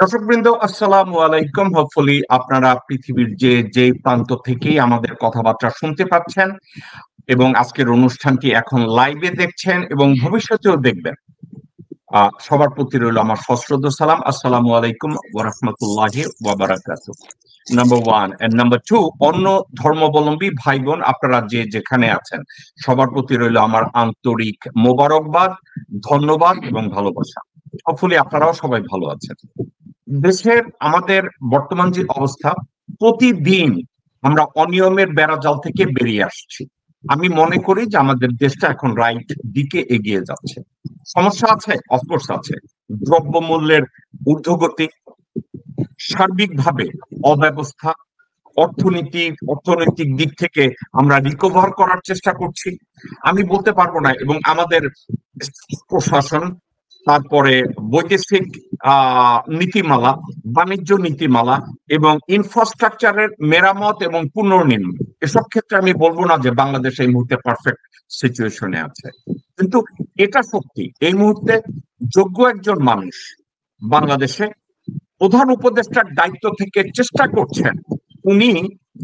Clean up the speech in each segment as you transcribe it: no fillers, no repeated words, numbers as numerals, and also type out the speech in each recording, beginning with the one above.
দর্শকবৃন্দ, আসসালামু আলাইকুম। হোপফুলি আপনারা পৃথিবীর যে প্রান্ত থেকেই আমাদের কথাবার্তা শুনতে পাচ্ছেন এবং আজকের অনুষ্ঠানটি এখন লাইভে দেখছেন এবং ভবিষ্যতেও দেখবেন। সবার প্রতি রইল আমার সশ্রদ্ধ সালাম। আসসালামু আলাইকুম ওয়া রাহমাতুল্লাহি ওয়া বারাকাতুহু। Number one and number two, অন্য ধর্মাবলম্বী ভাই বোন আপনারা যে যেখানে আছেন সবার প্রতি রইল আমার আন্তরিক মোবারকবাদ, ধন্যবাদ এবং ভালোবাসা। হোপফুলি আপনারাও সবাই ভালো আছেন। দেশের আমাদের বর্তমান যে অবস্থা, প্রতিদিন আমরা অনিয়মের বেড়াজাল থেকে বেরিয়ে আসছি। আমি মনে করি যে আমাদের দেশটা এখন রাইট দিকে এগিয়ে যাচ্ছে। সমস্যা আছে, অফকোর্স আছে। দ্রব্যমূল্যের ঊর্ধ্বগতি, সার্বিকভাবে অব্যবস্থা, অর্থনৈতিক দিক থেকে আমরা রিকভার করার চেষ্টা করছি। আমি বলতে পারবো না, এবং আমাদের প্রশাসন, তারপরে বৈদেশিক নীতিমালা, বাণিজ্য নীতিমালা এবং ইনফ্রাস্ট্রাকচারের মেরামত এবং পুনর্নির্মাণ, এসব ক্ষেত্রে আমি বলবো না যে বাংলাদেশ এই মুহূর্তে পারফেক্ট সিচুয়েশনে আছে। কিন্তু এটা সত্যি, এই মুহূর্তে যোগ্য একজন মানুষ বাংলাদেশে প্রধান উপদেষ্টার দায়িত্ব থেকে চেষ্টা করছেন উনি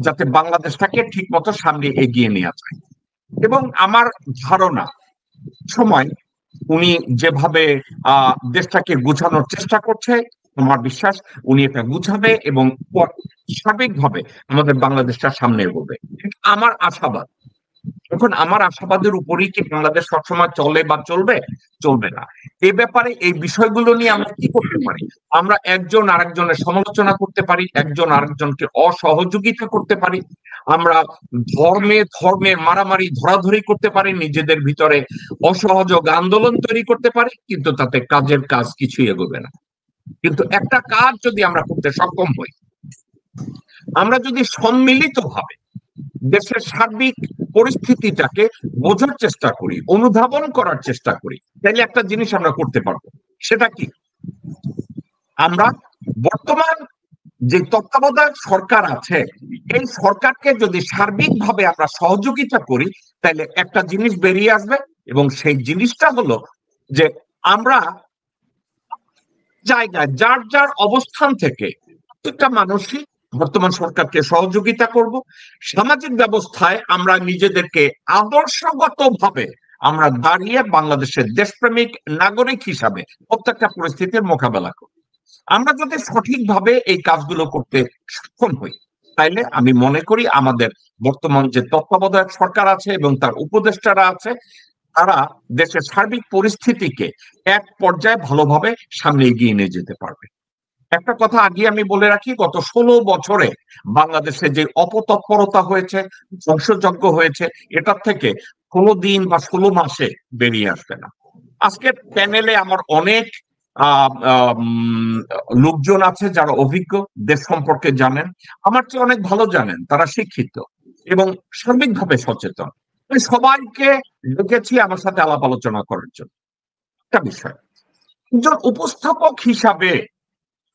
যাতে বাংলাদেশটাকে ঠিক মতো সামনে এগিয়ে নিয়ে যায়। এবং আমার ধারণা সময় উনি যেভাবে দেশটাকে গুছানোর চেষ্টা করছে, আমার বিশ্বাস উনি এটা গুছাবে এবং সার্বিকভাবে আমাদের বাংলাদেশটা সামনে এগোবে। আমার আশাবাদ। এখন আমার আশাবাদের উপরেই কি বাংলাদেশ সবসময় চলে বা চলবে? চলবে না। এই ব্যাপারে এই বিষয়গুলো নিয়ে আমরা কি করতে পারি? আমরা একজন আরেকজনের সমালোচনা করতে পারি, একজন আরেকজনকে অসহযোগিতা করতে পারি, আমরা ধর্মে মারামারি ধরাধরি করতে পারি, নিজেদের ভিতরে অসহযোগ আন্দোলন তৈরি করতে পারি, কিন্তু তাতে কাজের কাজ কিছুই এগোবে না। কিন্তু একটা কাজ যদি আমরা করতে সক্ষম হই, আমরা যদি সম্মিলিতভাবে দেশের সার্বিক পরিস্থিতিটাকে বোঝার চেষ্টা করি, অনুধাবন করার চেষ্টা করি, তাহলে একটা জিনিস আমরা করতে পারবো। সেটা কি? আমরা বর্তমান যে তত্ত্বাবধায়ক সরকার আছে, এই সরকারকে যদি সার্বিকভাবে আমরা সহযোগিতা করি, তাহলে একটা জিনিস বেরিয়ে আসবে, এবং সেই জিনিসটা হলো যে আমরা জায়গায় যার যার অবস্থান থেকে প্রত্যেকটা মানুষই বর্তমান সরকারকে সহযোগিতা করব। সামাজিক ব্যবস্থায় আমরা নিজেদেরকে আদর্শগতভাবে আমরা দাঁড়িয়ে বাংলাদেশের দেশপ্রেমিক নাগরিক হিসাবে প্রত্যেকটা পরিস্থিতির মোকাবেলা করব। আমরা যদি সঠিকভাবে এই কাজগুলো করতে সক্ষম হই, তাইলে আমি মনে করি আমাদের বর্তমান যে তত্ত্বাবধায়ক সরকার আছে এবং তার উপদেষ্টারা আছে, তারা দেশের সার্বিক পরিস্থিতিকে এক পর্যায়ে ভালোভাবে সামনে এগিয়ে নিয়ে যেতে পারবে। একটা কথা আগে আমি বলে রাখি, গত 16 বছরে বাংলাদেশে যে অপতৎপরতা হয়েছে, ধ্বংসযজ্ঞ হয়েছে, এটার থেকে 16 দিন বা 16 মাসে বেরিয়ে আসবে না। আজকের প্যানেলে আমার অনেক লোকজন আছে যারা অভিজ্ঞ, দেশ সম্পর্কে জানেন, আমার চেয়ে অনেক ভালো জানেন, তারা শিক্ষিত এবং সার্বিকভাবে সচেতন। সবাইকে ডেকেছি আমার সাথে আলাপ আলোচনা করার জন্য। একটা বিষয়, একজন উপস্থাপক হিসাবে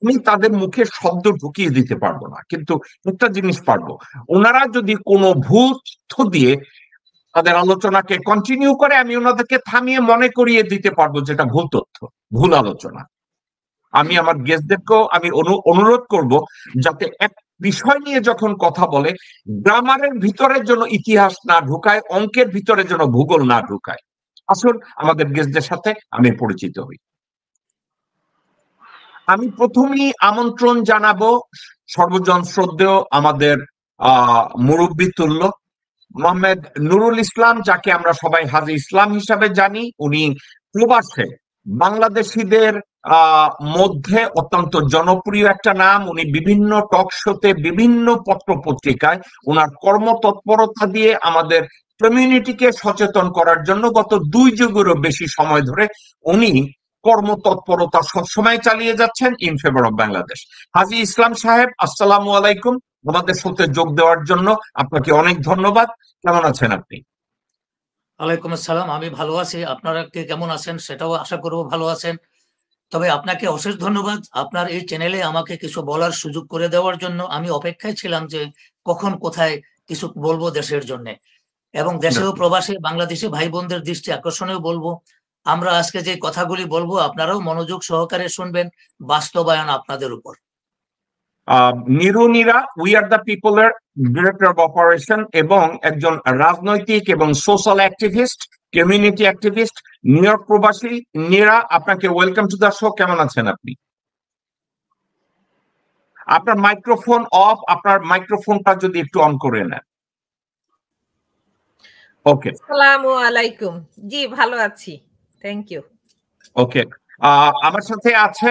আমি তাদের মুখে শব্দ ঢুকিয়ে দিতে পারবো না, কিন্তু একটা জিনিস পারবো, ওনারা যদি কোনো ভুল তথ্য দিয়ে তাদের আলোচনাকে কন্টিনিউ করে, আমি ওনাদেরকে থামিয়ে মনে করিয়ে দিতে পারবো যেটা ভুল তথ্য, ভুল আলোচনা। আমি আমার গেস্টদেরকেও আমি অনুরোধ করব যাতে এক বিষয় নিয়ে যখন কথা বলে, গ্রামারের ভিতরে যেন ইতিহাস না ঢুকায়, অঙ্কের ভিতরে যেন ভূগোল না ঢুকায়। আসুন আমাদের গেস্টদের সাথে আমি পরিচিত হই। আমি প্রথমেই আমন্ত্রণ জানাবো সর্বজন শ্রদ্ধেয় আমাদের মুরব্বী তুল্য মোহাম্মদ নুরুল ইসলাম, যাকে আমরা সবাই হাজী ইসলাম হিসাবে জানি। উনি প্রবাসে বাংলাদেশিদের মধ্যে অত্যন্ত জনপ্রিয় একটা নাম। উনি বিভিন্ন টক শোতে, বিভিন্ন পত্র পত্রিকায় ওনার কর্মতৎপরতা দিয়ে আমাদের কমিউনিটিকে সচেতন করার জন্য গত 2 যুগেরও বেশি সময় ধরে উনি কর্মতৎপরতা সবসময় চালিয়ে যাচ্ছেন ইন ফেভার অফ বাংলাদেশ। হাজী ইসলাম সাহেব, আসসালামু আলাইকুম। আমাদের সাথে যোগ দেওয়ার জন্য আপনাকে অনেক ধন্যবাদ। কেমন আছেন আপনি? ওয়ালাইকুম আসসালাম। আমি ভালো আছি। আপনারা কে কেমন আছেন সেটাও আশা করব ভালো আছেন। তবে আপনাকে অশেষ ধন্যবাদ আপনার এই চ্যানেলে আমাকে কিছু বলার সুযোগ করে দেওয়ার জন্য। আমি অপেক্ষায় ছিলাম যে কখন কোথায় কিছু বলবো দেশের জন্য, এবং দেশে ও প্রবাসে বাংলাদেশি ভাই বোনদের দৃষ্টি আকর্ষণেও বলবো আমরা আজকে যে কথাগুলি বলবো আপনারাও মনোযোগ সহকারে শুনবেন, বাস্তবায়ন আপনাদের উপর। নিরুনিরা উই আর দ্য পিপলের ডিরেক্টর অফ অপারেশন এবং একজন রাজনৈতিক এবং social activist, community activist, New York প্রবাসী। নীরা, আপনাকে ওয়েলকাম টু দ্য শো। কেমন আছেন আপনি? আপনার মাইক্রোফোন অফ, আপনার মাইক্রোফোনটা যদি একটু অন করে নেন। ওকে, আসসালামু আলাইকুম। জি, ভালো আছি, থ্যাংক ইউ। ওকে, আমার সাথে আছে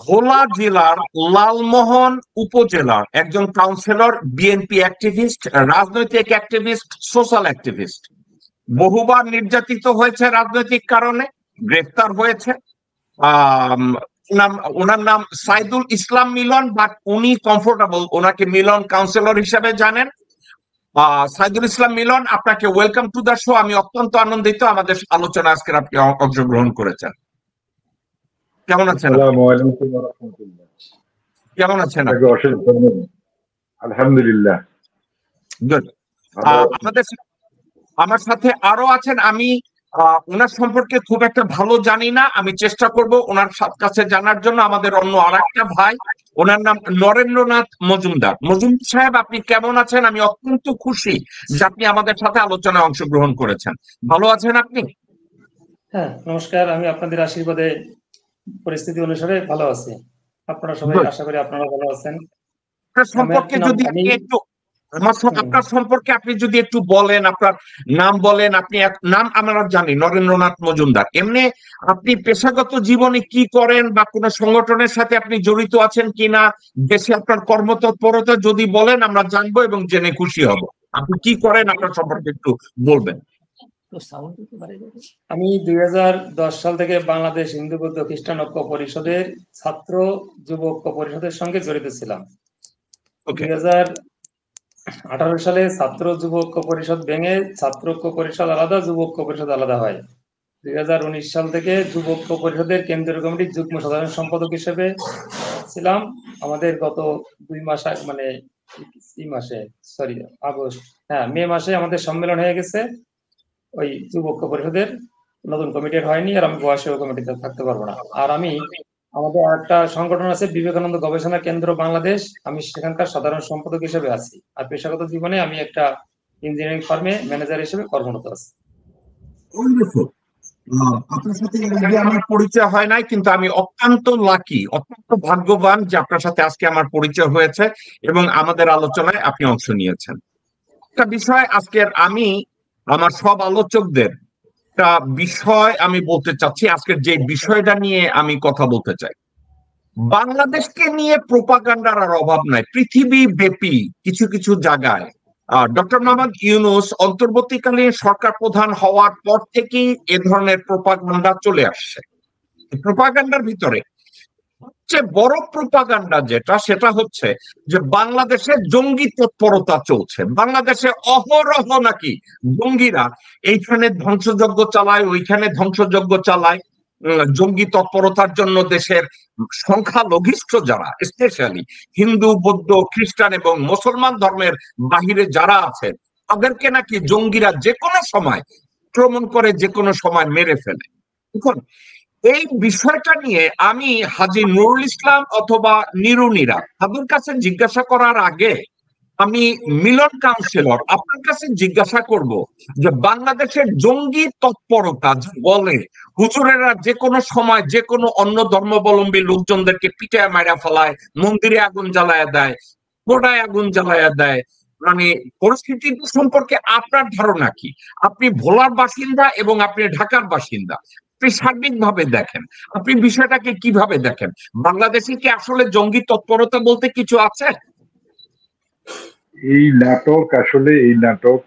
ভোলা জেলার লালমোহন উপজেলার একজন কাউন্সিলর, বিএনপি অ্যাক্টিভিস্ট, রাজনৈতিক অ্যাক্টিভিস্ট, সোশ্যাল অ্যাক্টিভিস্ট। বহুবার নির্যাতিত হয়েছে রাজনৈতিক কারণে, গ্রেফতার হয়েছে। ওনার নাম সাইদুল ইসলাম মিলন, বাট উনি কমফোর্টেবল ওনাকে মিলন কাউন্সিলর হিসেবে জানেন। সাইদুল ইসলাম মিলন, আপনাকে ওয়েলকাম টু দ্য শো। আমি অত্যন্ত আনন্দিত আমাদের আলোচনা আজকে আপনি অংশগ্রহণ করেছেন। কেমন আছেন? কেমন আছেন? আলহামদুলিল্লাহ, গুড। আমার সাথে আরো আছেন। আমি ওনার সম্পর্কে খুব একটা ভালো জানি না, আমি চেষ্টা করব ওনার কাছে জানার জন্য। আমাদের অন্য আর একটা ভাই, ওনার নাম নরেন্দ্রনাথ মজুমদার। মজুমদার সাহেব, আপনি কেমন আছেন? আমি অত্যন্ত খুশি যে আপনি আমাদের সাথে আলোচনায় অংশগ্রহণ করেছেন। ভালো আছেন আপনি? হ্যাঁ, নমস্কার। আমি আপনাদের আশীর্বাদে পরিস্থিতি অনুসারে ভালো আছি। আপনারা সবাই, আশা করি আপনারা ভালো আছেন। সম্পর্কে যদি আপনি একটু আপনার সম্পর্কে আপনি যদি একটু বলেন, আপনার নাম বলেন। আপনি নাম আমরা জানি নরেন্দ্রনাথ মজুমদার, এমনি আপনি পেশাগত জীবনে কি করেন বা কোন সংগঠনের সাথে আপনি জড়িত আছেন কিনা, দেশে আপনার কর্মতৎপরতা যদি বলেন আমরা জানবো এবং জেনে খুশি হব। আপনি কি করেন, আপনার সম্পর্কে একটু বলবেন। আমি 2010 সাল থেকে বাংলাদেশ হিন্দু বৌদ্ধ খ্রিস্টান ঐক্য পরিষদের ছাত্র যুব ঐক্য পরিষদের সঙ্গে জড়িত ছিলাম। 2018 সালে ছাত্র যুব ঐক্য পরিষদ ভেঙে ছাত্র ঐক্য পরিষদ আলাদা, যুব ঐক্য পরিষদ আলাদা হয়। 2019 সাল থেকে যুব ঐক্য পরিষদের কেন্দ্রীয় কমিটির যুগ্ম সাধারণ সম্পাদক হিসেবে ছিলাম। আমাদের গত 2 মাস মানে মে মাসে আমাদের সম্মেলন হয়ে গেছে। ওই যুব ঐক্য পরিষদের নতুন কমিটির হয়নি, আর আমি বয়সে ওই কমিটিতে থাকতে পারবো না। আর আমি, আমাদের একটা সংগঠন আছে বিবেকানন্দ গবেষণা কেন্দ্র বাংলাদেশ, আমি সেখানকার সাধারণ সম্পাদক হিসেবে আছি। আর পেশাগত জীবনে আমি একটা ইঞ্জিনিয়ারিং ফার্মে ম্যানেজার হিসেবে কর্মরত আছি। আপনার সাথে আমার পরিচয় হয় নাই, কিন্তু আমি অত্যন্ত লাকি, অত্যন্ত ভাগ্যবান যে আপনার সাথে আজকে আমার পরিচয় হয়েছে এবং আমাদের আলোচনায় আপনি অংশ নিয়েছেন। একটা বিষয় আজকের আমি আমার সব আলোচকদের একটা বিষয় আমি বলতে চাচ্ছি। আজকের যে বিষয়টা নিয়ে আমি কথা বলতে চাই, বাংলাদেশকে নিয়ে প্রোপাগান্ডার আর অভাব নাই। পৃথিবী ব্যাপী কিছু কিছু জায়গায় ডক্টর মোহাম্মদ ইউনূস অন্তর্বর্তীকালীন সরকার প্রধান হওয়ার পর থেকেই এ ধরনের প্রোপাগান্ডা চলে আসছে। প্রোপাগান্ডার ভিতরে সবচেয়ে বড় প্রোপাগান্ডা যেটা, সেটা হচ্ছে যে বাংলাদেশে জঙ্গি তৎপরতা চলছে। বাংলাদেশে অহরহ নাকি জঙ্গিরা এইখানে ধ্বংসযজ্ঞ চালায়, ওইখানে ধ্বংসযজ্ঞ চালায়। জঙ্গি তৎপরতার জন্য দেশের সংখ্যালঘিষ্ঠ যারা, স্পেশালি হিন্দু, বৌদ্ধ, খ্রিস্টান এবং মুসলমান ধর্মের বাহিরে যারা আছে, তাদেরকে নাকি জঙ্গিরা যে কোনো সময় আক্রমণ করে, যে কোনো সময় মেরে ফেলে। এখন এই বিষয়টা নিয়ে আমি হাজী নুরুল ইসলাম অথবা নিরুনিরা তাদের কাছে জিজ্ঞাসা করার আগে আমি মিলন কাউন্সিলর আপনার কাছে জিজ্ঞাসা করব যে বাংলাদেশের জঙ্গি তৎপরতা বলে হুজুরেরা যে কোনো সময় যে কোনো অন্য ধর্মাবলম্বী লোকজনদেরকে পিটায় মারা ফেলায়, মন্দিরে আগুন জ্বালায়া দেয়, কোটায় আগুন জ্বালায়া দেয়, মানে পরিস্থিতি সম্পর্কে আপনার ধারণা কি? আপনি ভোলার বাসিন্দা এবং আপনি ঢাকার বাসিন্দা, আপনি সার্বিকভাবে দেখেন, আপনি বিষয়টাকে কিভাবে দেখেন? বাংলাদেশে কি আসলে জঙ্গি তৎপরতা বলতে কিছু আছে? এই নাটক আসলে এই নাটক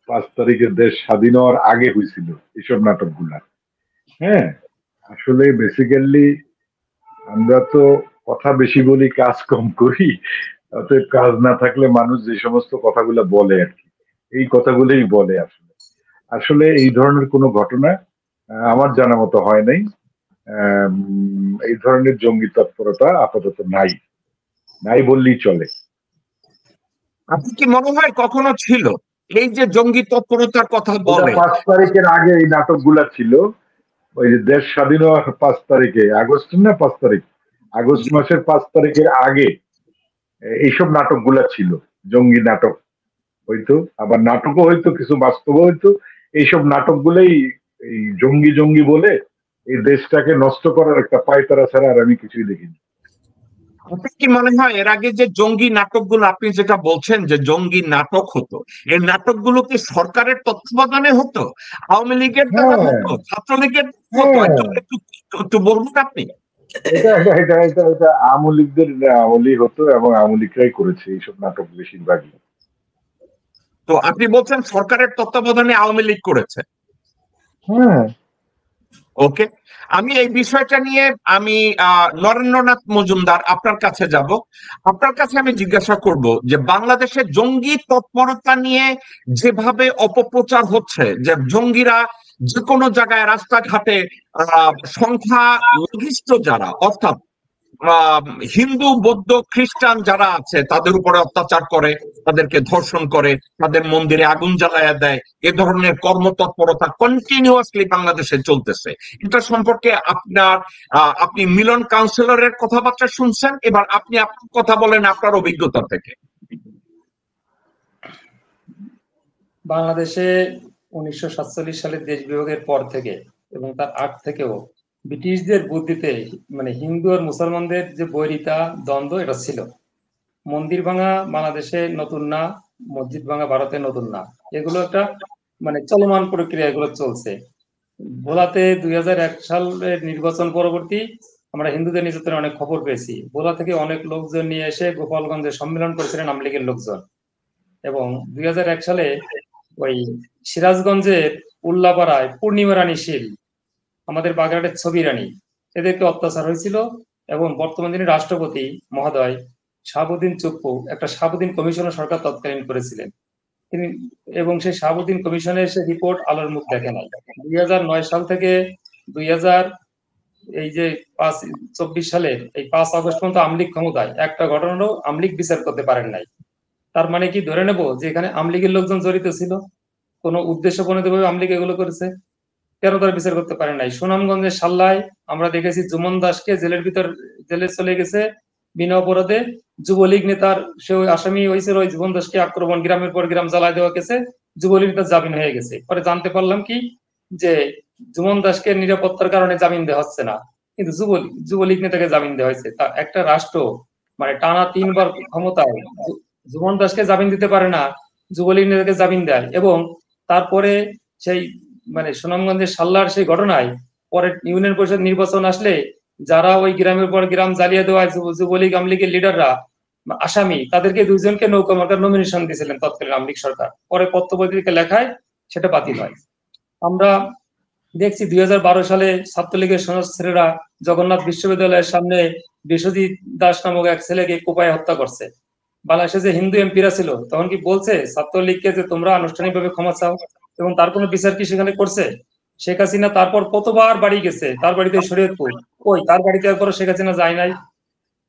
5 তারিখের দেশ স্বাধীন হওয়ার আগে হয়েছিল এইসব নাটকগুলা। হ্যাঁ, আসলে বেসিক্যালি আমরা তো কথা বেশি বলি, কাজ কম করি। অতএব কাজ না থাকলে মানুষ যে সমস্ত কথাগুলো বলে আর কি, এই কথাগুলোই বলে। আসলে আসলে এই ধরনের কোনো ঘটনা আমার জানা মতো হয় নাই। এই ধরনের জঙ্গি তৎপরতা আপাতত নাই বললেই চলে। আপনি কি মনে হয় কখনো ছিল? এই যে জঙ্গি তৎপরতার কথা বলে, 5 তারিখের আগে এই নাটকগুলা ছিল। ওই যে দেশ স্বাধীন হওয়ার 5 তারিখে, আগস্ট না 5 তারিখ, আগস্ট মাসের 5 তারিখের আগে এইসব নাটকগুলা ছিল। জঙ্গি নাটক হইতো, আবার নাটকও হইতো, কিছু বাস্তবও হইতো। এইসব নাটকগুলোই এই জঙ্গি জঙ্গি বলে এই দেশটাকে নষ্ট করার একটা পায়তারা ছাড়া আর আমি কিছুই দেখিনি। আপনার কি মনে হয় এর আগে যে জঙ্গি নাটকগুলো আপনি যেটা বলছেন যে জঙ্গি নাটক হতো, এই নাটকগুলো কি সরকারের তত্ত্বাবধানে হতো, আওয়ামী লীগের দ্বারা হতো, ছাত্রলীগের হতো? একটু বলবেন আপনি? এটা এটা এটা এটা এটা আওয়ামী লীগদের আমলই হতো এবং আওয়ামী লীগরাই করেছে এইসব নাটক বেশিরভাগই। তো আপনি বলছেন সরকারের তত্ত্বাবধানে আওয়ামী লীগ করেছে? হ্যাঁ, ওকে, আমি এই বিষয়টা নিয়ে আমি নরেন্দ্রনাথ মজুমদার আপনার কাছে যাব। আপনার কাছে আমি জিজ্ঞাসা করব যে বাংলাদেশে জঙ্গি তৎপরতা নিয়ে যেভাবে অপপ্রচার হচ্ছে, যে জঙ্গিরা যে কোনো জায়গায় রাস্তাঘাটে সংখ্যা লঘিষ্ঠ যারা, অর্থাৎ হিন্দু বৌদ্ধ খ্রিস্টান যারা আছে তাদের উপরে অত্যাচার করে, তাদেরকে ধর্ষণ করে, তাদের মন্দিরে আগুন জ্বালায়া দেয়, এ ধরনের কর্মতৎপরতা কন্টিনিউয়াসলি বাংলাদেশে চলতেছে। এটা সম্পর্কে আপনি মিলন কাউন্সিলরের কথাবার্তা শুনছেন, এবার আপনি আপনার কথা বলেন আপনার অভিজ্ঞতা থেকে। বাংলাদেশে 1947 সালের দেশ বিভাগের পর থেকে এবং তার আগ থেকেও ব্রিটিশদের বুদ্ধিতে মানে হিন্দু আর মুসলমানদের যে বৈরিতা দ্বন্দ্ব এটা ছিল। মন্দির ভাঙা বাংলাদেশে নতুন না, মসজিদ ভাঙা ভারতে নতুন না, এগুলো একটা মানে চলমান প্রক্রিয়া, এগুলো চলছে। ভোলাতে 2001 সালের নির্বাচন পরবর্তী আমরা হিন্দুদের নির্যাতনের অনেক খবর পেয়েছি। ভোলা থেকে অনেক লোকজন নিয়ে এসে গোপালগঞ্জে সম্মেলন করেছিলেন আওয়ামী লীগের লোকজন। এবং 2001 সালে ওই সিরাজগঞ্জের উল্লাপাড়ায় পূর্ণিমা রানী শীল, আমাদের বাগেরহাটের ছবি রানী, এদেরকে অত্যাচার হয়েছিল। এবং বর্তমান দিনে রাষ্ট্রপতি মহোদয় শাহাবুদ্দিন চুপ্পু একটা শাহাবুদ্দিন কমিশনের সরকার তৎকালীন করেছিলেন তিনি, এবং সেই শাহাবুদ্দিন কমিশনের সে রিপোর্ট আলোর মুখ দেখে নাই। 2009 সাল থেকে 2000 এই যে 24 সালের এই 5 আগস্ট পর্যন্ত আওয়ামী লীগ ক্ষমতায়, একটা ঘটনারও আওয়ামী লীগ বিচার করতে পারেন নাই। তার মানে কি ধরে নেব যে এখানে আওয়ামী লীগের লোকজন জড়িত ছিল, কোনো উদ্দেশ্য প্রণীতভাবে আওয়ামী লীগ এগুলো করেছে? কেন তারা বিচার করতে পারে নাই? সুনামগঞ্জের সাল্লায় আমরা দেখেছি জুমন দাসকে জেলে চলে গেছে বিনা অপরাধে। যুবলীগ নেতার সে আসামি হয়েছে, ওই জুমন দাসকে আক্রমণ, গ্রামের পর গ্রাম জ্বালায় দেওয়া গেছে, যুবলীগ নেতার জামিন হয়ে গেছে। পরে জানতে পারলাম কি যে জুমন দাসকে নিরাপত্তার কারণে জামিন দেওয়া হচ্ছে না, কিন্তু যুবলীগ নেতাকে জামিন দেওয়া হয়েছে। তা একটা রাষ্ট্র মানে টানা 3 বার ক্ষমতায় জুমন দাসকে জামিন দিতে পারে না, যুবলীগ নেতাকে জামিন দেয়। এবং তারপরে সেই মানে সুনামগঞ্জের সাল্লার সেই ঘটনায় পরে ইউনিয়ন পরিষদ নির্বাচন আসলে যারা ওই গ্রামের পর গ্রাম জ্বালিয়ে দেওয়া যুবলীগ আওয়ামী লীগের লিডাররা আসামি, তাদেরকে 2 জনকে নৌকা মার্কার নমিনেশন দিয়েছিলেন তৎকালীন আওয়ামী লীগ সরকার। পরে পত্রপত্রিকা লেখায় সেটা বাতিল হয়। আমরা দেখছি 2012 সালে ছাত্রলীগের সদস্যরা জগন্নাথ বিশ্ববিদ্যালয়ের সামনে বিশ্বজিৎ দাস নামক এক ছেলেকে কোপায় হত্যা করছে। বাংলাদেশে যে হিন্দু এমপিরা ছিল তখন কি বলছে ছাত্রলীগকে যে তোমরা আনুষ্ঠানিকভাবে ক্ষমা চাও? এবং তার কোনো বিচার কি সেখানে করছে? শেখ হাসিনা তারপর কতবার বাড়ি গেছে, তার বাড়িতে শরীয়তপুর, কই তার বাড়িতে একবারও শেখ হাসিনা যায় নাই।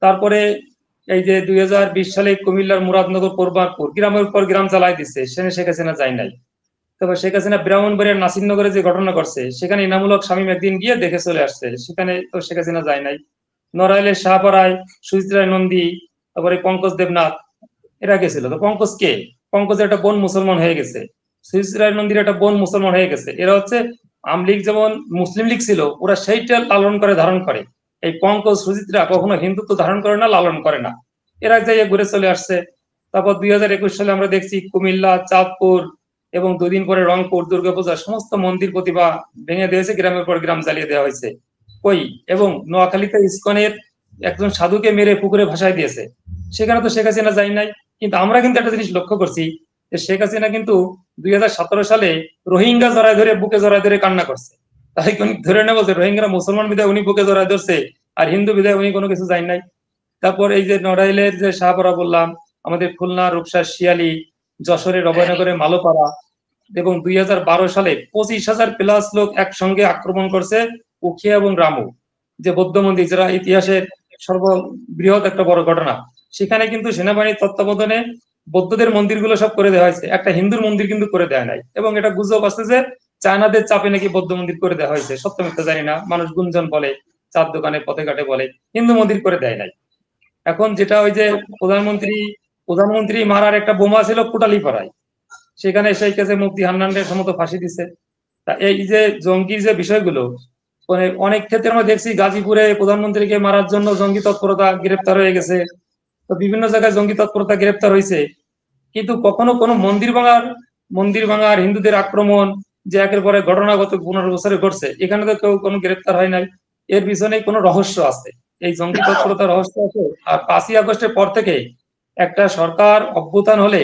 তারপরে এই যে 2020 সালে কুমিল্লার মুরাদনগর কোরবানপুর গ্রামের পর গ্রাম জ্বালাই দিচ্ছে, সেখানে শেখ হাসিনা যায় নাই। তবে শেখ হাসিনা ব্রাহ্মণবাড়িয়ার নাসিরনগরে যে ঘটনা করছে সেখানে ইনামূলক শামীম একদিন গিয়ে দেখে চলে আসছে, সেখানে তো শেখ হাসিনা যায় নাই। নড়াইলের শাহপাড়ায় সুজিত রায় নন্দী, তারপরে পঙ্কজ দেবনাথ এরা গেছিল। তো পঙ্কজ কে? পঙ্কজের একটা বোন মুসলমান হয়ে গেছে, সুজিত রায় নন্দীর একটা বোন মুসলমান হয়ে গেছে। এরা হচ্ছে আওয়ামী লীগ যেমন মুসলিম লীগ ছিল, ওরা সেইটা লালন করে ধারণ করে। এই পঙ্কজ সুজিতরা কখনো হিন্দুত্ব ধারণ করে না, লালন করে না, এরা যাইয়ে ঘুরে চলে আসছে। তারপর 2021 সালে আমরা দেখছি কুমিল্লা, চাঁদপুর এবং 2 দিন পরে রংপুর দুর্গাপূজার সমস্ত মন্দির প্রতিভা ভেঙে দিয়েছে, গ্রামের পর গ্রাম জ্বালিয়ে দেওয়া হয়েছে। কই? এবং নোয়াখালীতে ইসকনের একজন সাধুকে মেরে পুকুরে ভাসায় দিয়েছে, সেখানে তো শেখ হাসিনা যায় নাই। কিন্তু আমরা কিন্তু একটা জিনিস লক্ষ্য করছি যে শেখ হাসিনা কিন্তু 2017 সালে রোহিঙ্গা জড়ায় ধরে বুকে জড়ায় ধরে কান্না করছে। তাই ধরে নেবো যে রোহিঙ্গারা মুসলমান বিধায় উনি বুকে জড়ায় ধরছে, আর হিন্দু বিধায় উনি কোনো কিছু যায় নাই। তারপর এই যে নড়াইলের যে শাহপাড়া বললাম, আমাদের খুলনা, রূপসা, শিয়ালী, যশোরের অভয়নগরে মালোপাড়া, এবং 2012 সালে 25,000 প্লাস লোক একসঙ্গে আক্রমণ করছে উখিয়া এবং রামু, যে বৌদ্ধ মন্দির, যারা ইতিহাসের সর্ববৃহৎ একটা বড় ঘটনা। সেখানে কিন্তু সেনাবাহিনীর তত্ত্বাবধানে বৌদ্ধদের মন্দিরগুলো সব করে দেওয়া হয়েছে, একটা হিন্দুর মন্দির কিন্তু করে দেওয়া নাই। এবং এটা গুজব আছে যে চায়নাদের চাপে নাকি বৌদ্ধ মন্দির করে দেওয়া হয়েছে, সত্য মিথ্যা জানি না, মানুষ গুঞ্জন বলে, চার দোকানে পথে ঘাটে বলে, হিন্দু মন্দির করে দেয় নাই। এখন যেটা ওই যে প্রধানমন্ত্রী মারার একটা বোমা ছিল কোটালীপাড়ায়, সেখানে সেই কেসে মুফতি হান্নানের সমস্ত ফাঁসি দিছে। তা এই যে জঙ্গির যে বিষয়গুলো, মানে অনেক ক্ষেত্রে আমরা দেখছি গাজীপুরে প্রধানমন্ত্রীকে মারার জন্য জঙ্গি তৎপরতা গ্রেপ্তার হয়ে গেছে, তো বিভিন্ন জায়গায় জঙ্গি তৎপরতা গ্রেপ্তার হয়েছে, কিন্তু কখনো কোনো মন্দির ভাঙার হিন্দুদের আক্রমণ যে একের পরে ঘটনা গত 15 বছরে ঘটছে, এখানে তো কেউ কোনো গ্রেপ্তার হয় নাই। এর পিছনে কোনো রহস্য আছে, এই জঙ্গি তৎপরতার রহস্য আছে। আর 5ই আগস্টের পর থেকে একটা সরকার অভ্যুত্থান হলে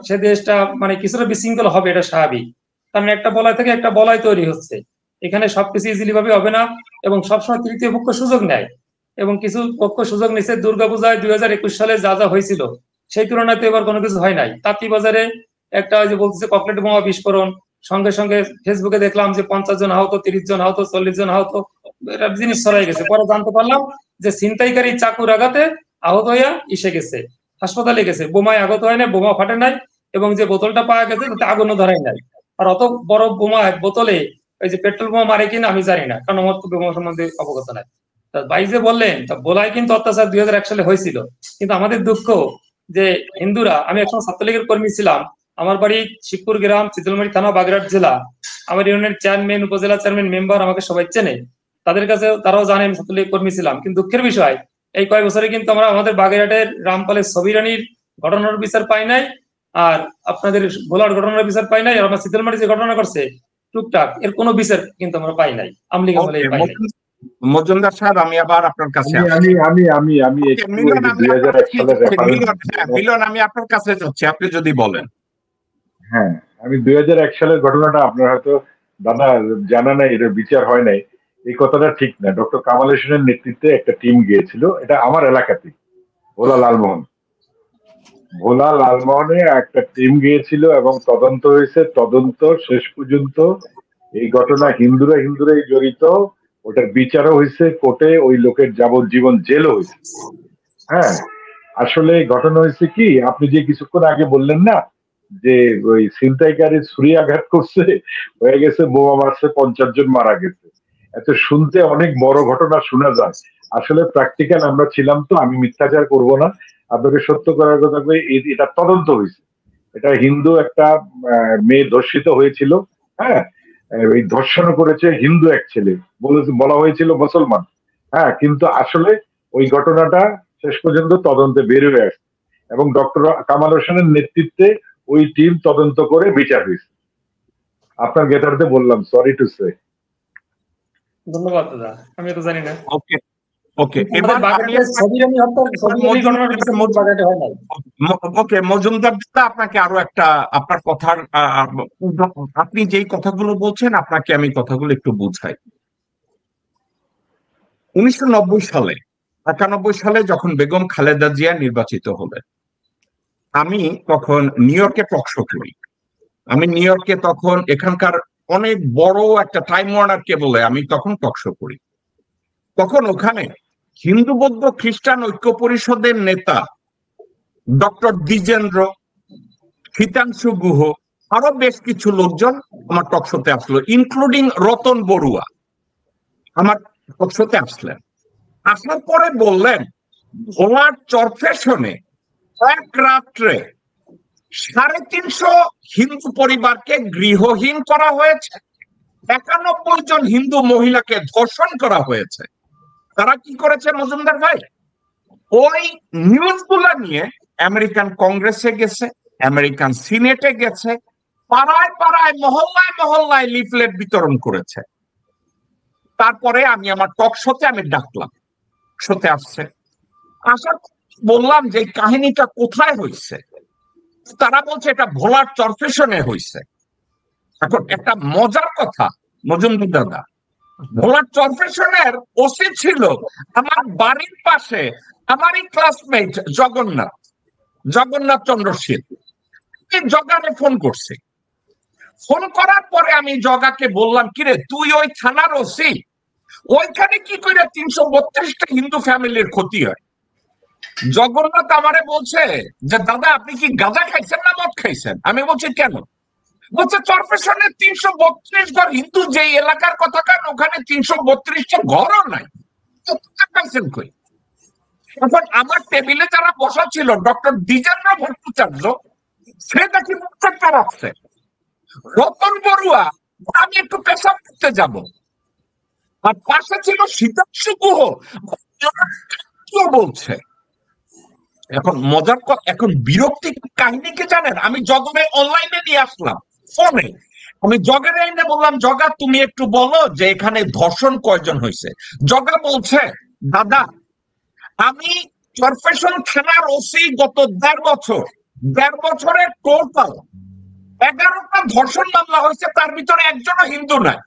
সে দেশটা মানে কিছুটা বিশৃঙ্খল হবে, এটা স্বাভাবিক, কারণ একটা বলয় থেকে একটা বলয় তৈরি হচ্ছে, এখানে সবকিছু ইজিলি ভাবে হবে না, এবং সবসময় তৃতীয় পক্ষ সুযোগ নেয়, এবং কিছু পক্ষ সুযোগ নিচ্ছে। দুর্গাপূজায় 2021 সালে যা যা হয়েছিল সেই তুলনায় তো এবার কোনো কিছু হয় নাই। তাঁতিবাজারে একটা যে বলতেছে ককটেল বোমা বিস্ফোরণ, সঙ্গে সঙ্গে ফেসবুকে দেখলাম যে 50 জন আহত, 30 জন আহত, 40 জন আহত, এটা জিনিস ছড়াই গেছে। পরে জানতে পারলাম যে ছিনতাইকারী চাকুর আঘাতে আহত হইয়া এসে গেছে, হাসপাতালে গেছে, বোমায় আহত হয় নাই, বোমা ফাটে নাই, এবং যে বোতলটা পাওয়া গেছে তাতে আগুনও ধরাই নাই। আর অত বড় বোমা এক বোতলে ওই যে পেট্রোল বোমা মারে কিনা আমি জানি না, কারণ আমার তো বোমা সম্বন্ধে অবগত নাই। ভাই যে বললেন, তা বলাই কিন্তু অত্যাচার 2001 সালে হয়েছিল, কিন্তু আমাদের দুঃখ যে হিন্দুরা, আমি একসময় ছাত্রলীগের কর্মী ছিলাম, আমার বাড়ি শিবপুর গ্রাম, চিতলমারি থানা, বাগেরহাট জেলা, আমার ইউনিয়নের চেয়ারম্যান, উপজেলা চেয়ারম্যান, মেম্বার আমাকে সবাই চেনে, তাদের কাছে তারাও জানে আমি ছাত্রলীগ কর্মী ছিলাম। কিন্তু দুঃখের বিষয়, এই কয়েক বছরে কিন্তু আমরা আমাদের বাগেরহাটের রামপালের ছবিরানির ঘটনার বিচার পাই নাই, আর আপনাদের ভোলার ঘটনার বিচার পাই নাই, আর আমার চিতলমারি যে ঘটনা করছে টুকটাক, এর কোনো বিচার কিন্তু আমরা পাই নাই, আমলিগ আমলে পাই নাই। মজুমদার সাহেব, আমি আবার আপনার কাছে মিলন, আমি আপনার কাছে যাচ্ছি, আপনি যদি বলেন। হ্যাঁ, আমি 2001 সালের ঘটনাটা আপনার হয়তো দাদা জানা নাই, এটা বিচার হয় নাই, এই কথাটা ঠিক না। ডক্টর কামাল হোসেনের নেতৃত্বে একটা টিম গিয়েছিল, এটা আমার এলাকাতে ভোলা লালমোহনে একটা টিম গিয়েছিল, এবং তদন্ত হয়েছে। তদন্ত শেষ পর্যন্ত এই ঘটনা হিন্দুরাই জড়িত, ওটার বিচারও হয়েছে কোর্টে, ওই লোকের যাবজ্জীবন জেলও হয়েছে। হ্যাঁ, আসলে ঘটনা হয়েছে কি, আপনি যে কিছুক্ষণ আগে বললেন না যে ওই ছিনতাইকারী ছুরি আঘাত করছে, হয়ে গেছে বোমা মারছে, 50 জন মারা গেছে, এত শুনতে অনেক বড় ঘটনা শোনা যায়। আসলে প্র্যাকটিক্যাল আমরা ছিলাম তো, আমি মিথ্যাচার করব না, আপনাকে সত্য করার কথা, এটা তদন্ত হয়েছে। এটা হিন্দু একটা মেয়ে ধর্ষিত হয়েছিল, হ্যাঁ, এই ধর্ষণ করেছে হিন্দু এক ছেলে, বলা হয়েছিল মুসলমান, হ্যাঁ, কিন্তু আসলে ওই ঘটনাটা শেষ পর্যন্ত তদন্তে বের হয়ে আসছে, এবং ডক্টর কামাল হোসেনের নেতৃত্বে ওই টিম তদন্ত করে বিচার হয়েছে। আপনার গেটারতে বললাম, সরি টু সে। ধন্যবাদ দাদা, আমি তো জানি না। ওকে ওকে, এবার ওকে মজুমদার দাদা, আপনাকে আরো একটা, আপনার কথার, আপনি যেই কথাগুলো বলছেন, আপনাকে আমি কথাগুলো একটু বুঝাই। 1990 সালে 91 সালে যখন বেগম খালেদা জিয়া নির্বাচিত হলেন, আমি তখন নিউ ইয়র্কে টকশো করি। আমি নিউ ইয়র্কে তখন এখানকার অনেক বড় একটা টাইম ওয়ার্নার কেবলে আমি তখন টকশো করি। তখন ওখানে হিন্দু বৌদ্ধ খ্রিস্টান ঐক্য পরিষদের নেতা ডক্টর দ্বিজেন্দ্র, শীতাংশু গুহ, আরো বেশ কিছু লোকজন আমার টকশোতে আসলো, ইনক্লুডিং রতন বড়ুয়া আমার টকশোতে আসলেন। আসার পরে বললেন, ভোলার চরফেশনে এক রাত্রে 350 হিন্দু পরিবারকে গৃহহীন করা হয়েছে, 91 জন হিন্দু মহিলাকে ধর্ষণ করা হয়েছে। তারা কি করেছে মজুমদার ভাই, ওই নিউজগুলা নিয়ে আমেরিকান কংগ্রেসে গেছে, আমেরিকান সিনেটে গেছে, পাড়ায় পাড়ায় মহল্লায় মহল্লায় লিফলেট বিতরণ করেছে। তারপরে আমি আমার টক শোতে আমি ডাকলাম, শোতে আসছে, আসার বললাম যে কাহিনীটা কোথায় হয়েছে। তারা বলছে এটা ভোলার চরফেশনে হয়েছে। এখন একটা মজার কথা মজুমদার দাদা, ভোলার চরফেশনের ওসি ছিল আমার বাড়ির পাশে আমারই ক্লাসমেট জগন্নাথ চন্দ্র শীল। জগারে ফোন করছে, ফোন করার পরে আমি জগাকে বললাম, কিরে তুই ওই থানার ওসি, ওইখানে কি করে 332টা হিন্দু ফ্যামিলির ক্ষতি হয়? জগন্নাথ আমারে বলছে যে দাদা আপনি কি গাঁজা খাইছেন না মদ খাইছেন? আমি বলছি কেন? বলছে চরপেশনে 332 ঘর হিন্দু যে এলাকার কথা কান ওখানে 332টা ঘরও নাই, পাইছেন কই? এখন আমার টেবিলে যারা বসা ছিল ডক্টর দ্বিজেন্দ্র ভট্টাচার্য, সে নাকি মুখটা রাখছে। রতন বড়ুয়া, আমি একটু পেশাব করতে যাব, আর পাশে ছিল শীতাংশু গুহ বলছে। এখন মজার এখন বিরক্তি কাহিনী কি জানেন? আমি জগরে অনলাইনে নিয়ে আসলাম ফোনে, আমি জগের এনে বললাম জগা তুমি একটু বলো যে এখানে ধর্ষণ কয়জন হয়েছে। জগা বলছে দাদা আমি চরপেশন থানার ওসি গত 1.5 বছরে টোটাল 11টা ধর্ষণ মামলা হয়েছে, তার ভিতরে একজনও হিন্দু নাই।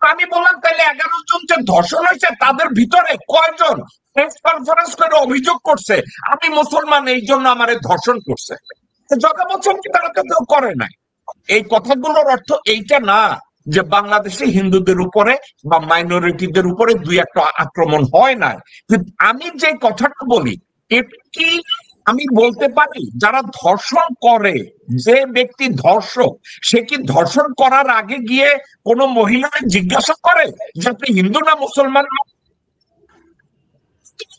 আমি বললাম তাহলে 11 জন যে ধর্ষণ হয়েছে তাদের ভিতরে কয়জন প্রেস কনফারেন্স করে অভিযোগ করছে আমি মুসলমান এই জন্য আমারে ধর্ষণ করছে? জগা বছর কি তারা তো কেউ করে নাই। এই কথাগুলোর অর্থ এইটা না যে বাংলাদেশে হিন্দুদের উপরে বা মাইনরিটিদের উপরে 2-1টা আক্রমণ হয় না। আমি যে কথাটা বলি এটা কি আমি বলতে পারি যারা ধর্ষণ করে, যে ব্যক্তি ধর্ষক সে কি ধর্ষণ করার আগে গিয়ে কোনো মহিলাকে জিজ্ঞাসা করে যে আপনি হিন্দু না মুসলমান?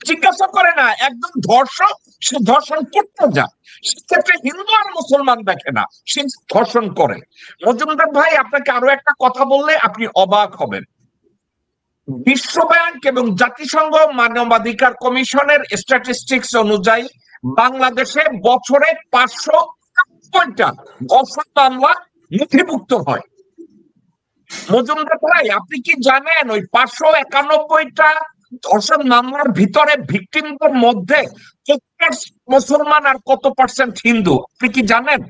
জিজ্ঞাসা করে না। একদম ধর্ষক সে ধর্ষণ করতে যায়, সেক্ষেত্রে হিন্দু আর মুসলমান দেখে না, সে ধর্ষণ করে। মজুমদার ভাই আপনাকে আরো একটা কথা বললে আপনি অবাক হবেন। বিশ্ব ব্যাংক এবং জাতিসংঘ মানবাধিকার কমিশনের স্ট্যাটিস্টিক্স অনুযায়ী বাংলাদেশে বছরে 591টা ধর্ষণ মামলা নথিভুক্ত হয়। মজুমদার ভাই আপনি কি জানেন ওই 591টা ধর্ষণ মামলার ভিতরে ভিকটিমদের মধ্যে মুসলমান আর কত পার্সেন্ট হিন্দু আপনি কি জানেন?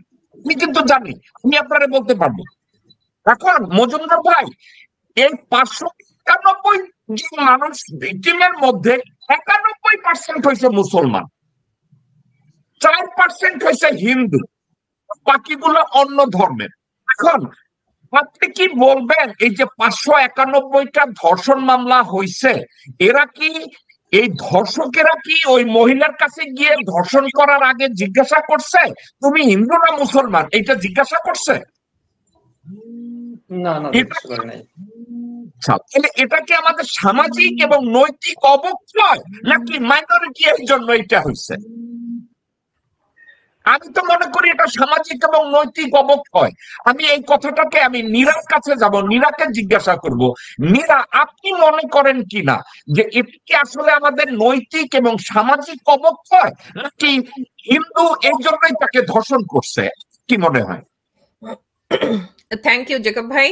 আমি কিন্তু জানি, আমি আপনারা বলতে পারবো। এখন মজুমদার ভাই এই 591 জন মানুষ ভিকটিমের মধ্যে 91% হয়েছে মুসলমান, 4% হয়েছে হিন্দু, বাকিগুলো অন্য ধর্মের। এখন আপনি কি বলবেন এই যে 591টা ধর্ষণ মামলা হয়েছে, এরা কি এই ধর্ষকেরা কি ওই মহিলার কাছে গিয়ে ধর্ষণ করার আগে জিজ্ঞাসা করছে তুমি হিন্দু না মুসলমান? এটা জিজ্ঞাসা করছে? না না, জিজ্ঞাসা করে নাই। তাহলে এটা কি আমাদের সামাজিক এবং নৈতিক অবক্ষয় নাকি মাইনরিটি এর জন্য এটা হয়েছে? আমি তো মনে করি এটা সামাজিক এবং নৈতিক অবক্ষয়। আমি এই কথাটাকে আমি নীরার কাছে যাব, নীরাকে জিজ্ঞাসা করব, নীরা আপনি মনে করেন কিনা যে এটা কি আসলে আমাদের নৈতিক এবং সামাজিক অবক্ষয় নাকি হিন্দু এই জন্যই তাকে ধর্ষণ করছে? কি মনে হয়? থ্যাংক ইউ জেকব ভাই।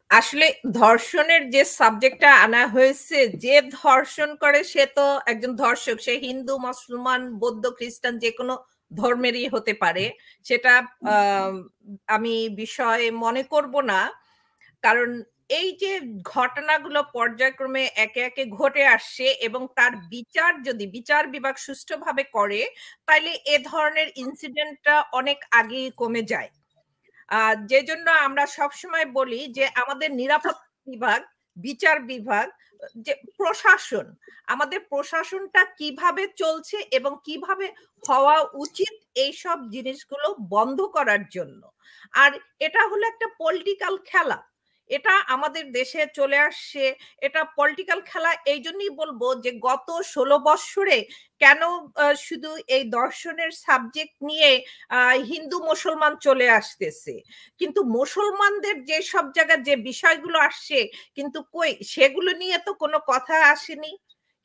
আসলে ধর্ষণের যে সাবজেক্টটা আনা হয়েছে, যে ধর্ষণ করে সে তো একজন ধর্ষক, সে হিন্দু মুসলমান বৌদ্ধ খ্রিস্টান যে কোনো ধর্মেরই হতে পারে, সেটা আমি বিষয় মনে করব না। কারণ এই যে ঘটনাগুলো পর্যায়ক্রমে একে একে ঘটে আসছে এবং তার বিচার যদি বিচার বিভাগ সুষ্ঠুভাবে করে তাহলে এ ধরনের ইনসিডেন্টটা অনেক আগেই কমে যায়। যে জন্য আমরা সবসময় বলি যে আমাদের নিরাপত্তা বিভাগ, বিচার বিভাগ, যে প্রশাসন, আমাদের প্রশাসনটা কিভাবে চলছে এবং কিভাবে হওয়া উচিত এইসব জিনিসগুলো বন্ধ করার জন্য। আর এটা হলো একটা পলিটিক্যাল খেলা, এটা আমাদের দেশে চলে আসছে, এটা পলিটিক্যাল খেলা। এই জন্যই বলবো যে গত 16 বছরে কেন শুধু এই দর্শনের সাবজেক্ট নিয়ে হিন্দু মুসলমান চলে আসতেছে, কিন্তু মুসলমানদের যে সব জায়গায় যে বিষয়গুলো আসছে কিন্তু কই সেগুলো নিয়ে তো কোনো কথা আসেনি,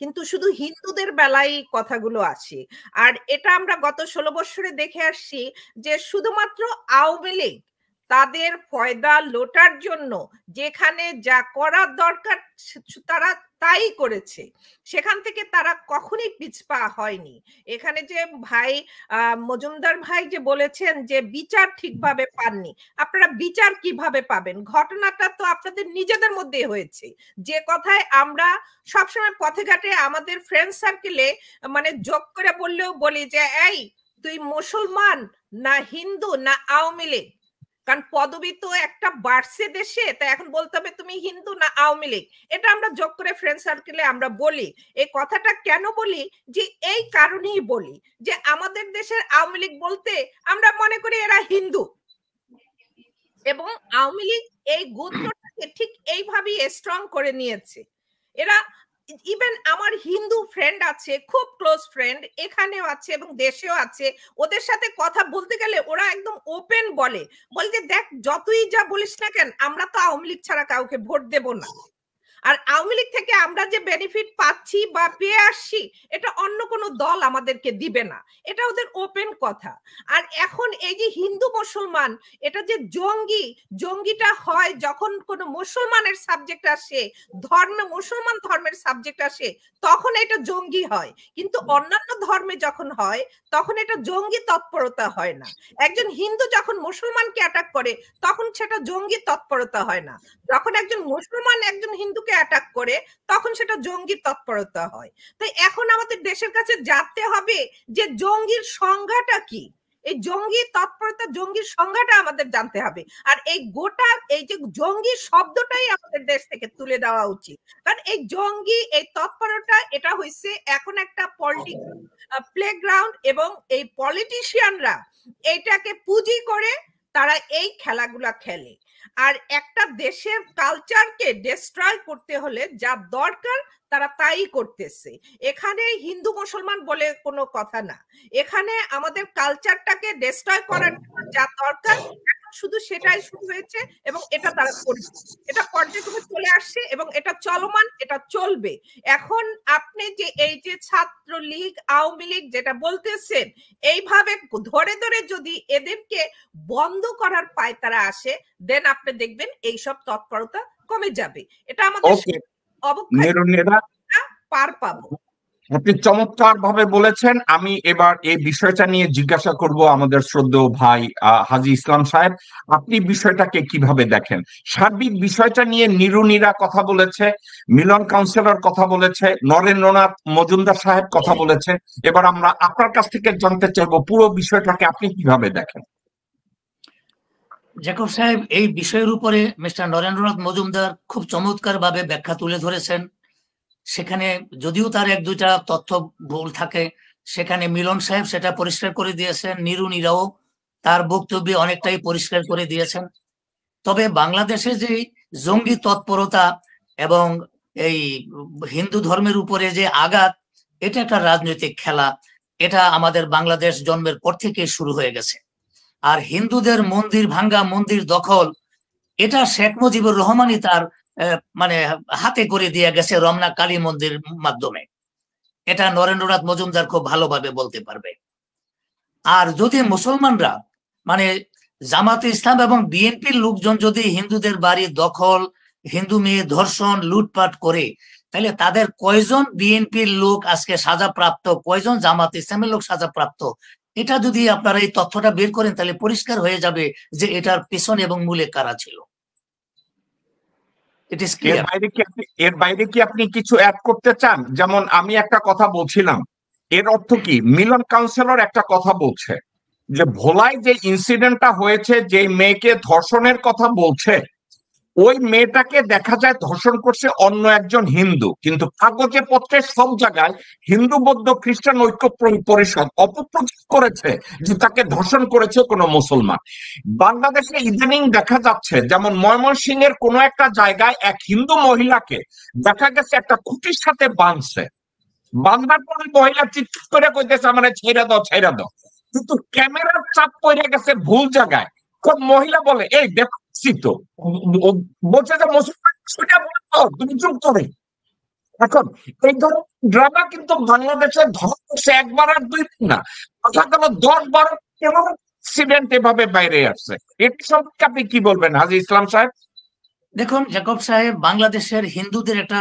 কিন্তু শুধু হিন্দুদের বেলায় কথাগুলো আসে। আর এটা আমরা গত 16 বছরে দেখে আসছি যে শুধুমাত্র আওয়ামী লীগ তাদের ফয়দা লোটার জন্য যেখানে যা করার দরকার তারা তাই করেছে, সেখান থেকে তারা কখনোই পিছপা হয়নি। এখানে যে ভাই মজুমদার ভাই যে বলেছেন যে বিচার ঠিকভাবে পাননি, আপনারা বিচার কিভাবে পাবেন? ঘটনাটা তো আপনাদের নিজেদের মধ্যে হয়েছে, যে কথায় আমরা সবসময় পথে ঘাটে আমাদের ফ্রেন্ড সার্কেলে মানে যোগ করে বললেও বলি যে এই তুই মুসলমান না হিন্দু না আওয়ামী লীগ, কারণ পদবি তো একটা বাড়ছে দেশে, তাই এখন বলতে হবে তুমি হিন্দু না আওয়ামী লীগ। এটা আমরা যোগ করে ফ্রেন্ড সার্কেলে আমরা বলি। এই কথাটা কেন বলি, যে এই কারণেই বলি যে আমাদের দেশের আওয়ামী লীগ বলতে আমরা মনে করি এরা হিন্দু, এবং আওয়ামী লীগ এই গোত্রটাকে ঠিক এইভাবেই স্ট্রং করে নিয়েছে। এরা ইভেন আমার হিন্দু ফ্রেন্ড আছে, খুব ক্লোজ ফ্রেন্ড, এখানেও আছে এবং দেশেও আছে, ওদের সাথে কথা বলতে গেলে ওরা একদম ওপেন বলে যে দেখ যতই যা বলিস না কেন, আমরা তো আওয়ামী লীগ ছাড়া কাউকে ভোট দেব না। আর আওয়ামী লীগ থেকে আমরা যে বেনিফিট পাচ্ছি বা পেয়ে আসছি, এটা অন্য কোনো দল আমাদেরকে দিবে না, এটা ওদের ওপেন কথা। আর এখন এই যে হিন্দু মুসলমান, এটা যে জঙ্গিটা হয় যখন কোনো মুসলমানের সাবজেক্ট আসে, মুসলমান ধর্মের সাবজেক্ট আসে, তখন এটা জঙ্গি হয়। কিন্তু অন্যান্য ধর্মে যখন হয় তখন এটা জঙ্গি তৎপরতা হয় না। একজন হিন্দু যখন মুসলমানকে অ্যাটাক করে তখন সেটা জঙ্গি তৎপরতা হয় না। যখন একজন মুসলমান একজন হিন্দুকে অ্যাটাক করে তখন সেটা জঙ্গি তৎপরতা হয়। তাই এখন আমাদের দেশের কাছে জানতে হবে যে জঙ্গির সংজ্ঞাটা কি, এই জঙ্গি তৎপরতা, জঙ্গির সংজ্ঞাটা আমাদের জানতে হবে। আর এই গোটা এই যে জঙ্গি শব্দটাই আমাদের দেশ থেকে তুলে দেওয়া উচিত। কারণ এই জঙ্গি, এই তৎপরতা, এটা হইছে এখন একটা পলিটিক্যাল প্লেগ্রাউন্ড, এবং এই পলিটিশিয়ানরা এইটাকে পুঁজি করে তারা এই খেলাগুলা খেলে। আর একটা দেশের কালচারকে ডিস্ট্রয় করতে হলে যা দরকার তারা তাই করতেছে। এখানে হিন্দু মুসলমান বলে কোনো কথা না, এখানে আমাদের কালচারটাকে ডিস্ট্রয় করার যা দরকার এখন শুধু সেটাই শুরু হয়েছে, এবং এটা তারা করছে, এটা পর্যায়ক্রমে চলে আসছে এবং এটা চলমান, এটা চলবে। এখন আপনি যে এই যে ছাত্র লীগ, আওয়ামী লীগ যেটা বলতেছেন, এইভাবে ধরে ধরে যদি এদেরকে বন্ধ করার পায় তারা আসে, দেন আপনি দেখবেন এইসব তৎপরতা কমে যাবে। এটা আমাদের পার পাবো। আপনি চমৎকার ভাবে বলেছেন। আমি এবার এই বিষয়টা নিয়ে জিজ্ঞাসা করব আমাদের শ্রদ্ধেয় ভাই হাজী ইসলাম সাহেব, আপনি বিষয়টাকে কিভাবে দেখেন? সার্বিক বিষয়টা নিয়ে নিরুনিরা কথা বলেছে, মিলন কাউন্সিলর কথা বলেছে, নরেন্দ্রনাথ মজুমদার সাহেব কথা বলেছে। এবার আমরা আপনার কাছ থেকে জানতে চাইবো পুরো বিষয়টাকে আপনি কিভাবে দেখেন। জ্যাকব সাহেব, এই বিষয়ের উপরে মিস্টার নরেন্দ্রনাথ মজুমদার খুব চমৎকার ভাবে ব্যাখ্যা তুলে ধরেছেন। সেখানে যদিও তার এক দুইটা তথ্য ভুল থাকে, সেখানে মিলন সাহেব সেটা পরিষ্কার করে দিয়েছেন, নিরুনিরাও তার বক্তব্যে অনেকটাই পরিষ্কার করে দিয়েছেন। তবে বাংলাদেশে যে জঙ্গি তৎপরতা এবং এই হিন্দু ধর্মের উপরে যে আঘাত, এটা একটা রাজনৈতিক খেলা, এটা আমাদের বাংলাদেশ জন্মের পর থেকে শুরু হয়ে গেছে। আর হিন্দুদের মন্দির ভাঙ্গা, মন্দির দখল, এটা শেখ মুজিবুর রহমানই তার মানে হাতে করে দিয়ে গেছে রমনা কালী মন্দির মাধ্যমে। এটা নরেন্দ্রনাথ মজুমদার খুব ভালোভাবে বলতে পারবে। আর যদি মুসলমানরা মানে জামাতে ইসলাম এবং বিএনপির লোকজন যদি হিন্দুদের বাড়ি দখল, হিন্দু মেয়ে ধর্ষণ, লুটপাট করে, তাহলে তাদের কয়জন বিএনপির লোক আজকে সাজাপ্রাপ্ত, কয়জন জামাতে ইসলামের লোক সাজাপ্রাপ্ত, এটা যদি আপনারা এই তথ্যটা বের করেন তাহলে পরিষ্কার হয়ে যাবে যে এটার পেছনে এবং মূলে কারা ছিল। এর বাইরে কি আপনি কিছু অ্যাড করতে চান? যেমন আমি একটা কথা বলছিলাম, এর অর্থ কি? মিলন কাউন্সিলর একটা কথা বলছে যে ভোলায় যে ইনসিডেন্টটা হয়েছে, যে মেয়েকে ধর্ষণের কথা বলছে, ওই মেয়েটাকে দেখা যায় ধর্ষণ করছে অন্য একজন হিন্দু, কিন্তু কাগজে পত্রে সব জায়গায় হিন্দু বৌদ্ধ খ্রিস্টান ঐক্য পরিষদ অপপ্রচার করেছে যে তাকে ধর্ষণ করেছে কোনো মুসলমান। বাংলাদেশে ইদানিং দেখা যাচ্ছে যেমন ময়মনসিংহের কোনো একটা জায়গায় এক হিন্দু মহিলাকে দেখা গেছে একটা খুঁটির সাথে বাঁধছে, বাঁধার পরে মহিলা চিৎকার করে কইতেছে আমার ছেড়ে দাও, ছেড়ে দাও, কিন্তু ক্যামেরার চাপ পড়ে গেছে ভুল জায়গায়। কোন মহিলা বলে এই দেখছি তো, বলছে যে মুসলমান সেটা বলতো, তুমি চুপ করে। এখন এই ধরনের ড্রামা কিন্তু বাংলাদেশে ধরছে একবার আর দুই না, কথা গেল 10-12 ইনসিডেন্ট এভাবে বাইরে আসছে। এর সম্পর্কে আপনি কি বলবেন হাজী ইসলাম সাহেব? দেখুন জ্যাকব সাহেব, বাংলাদেশের হিন্দুদের একটা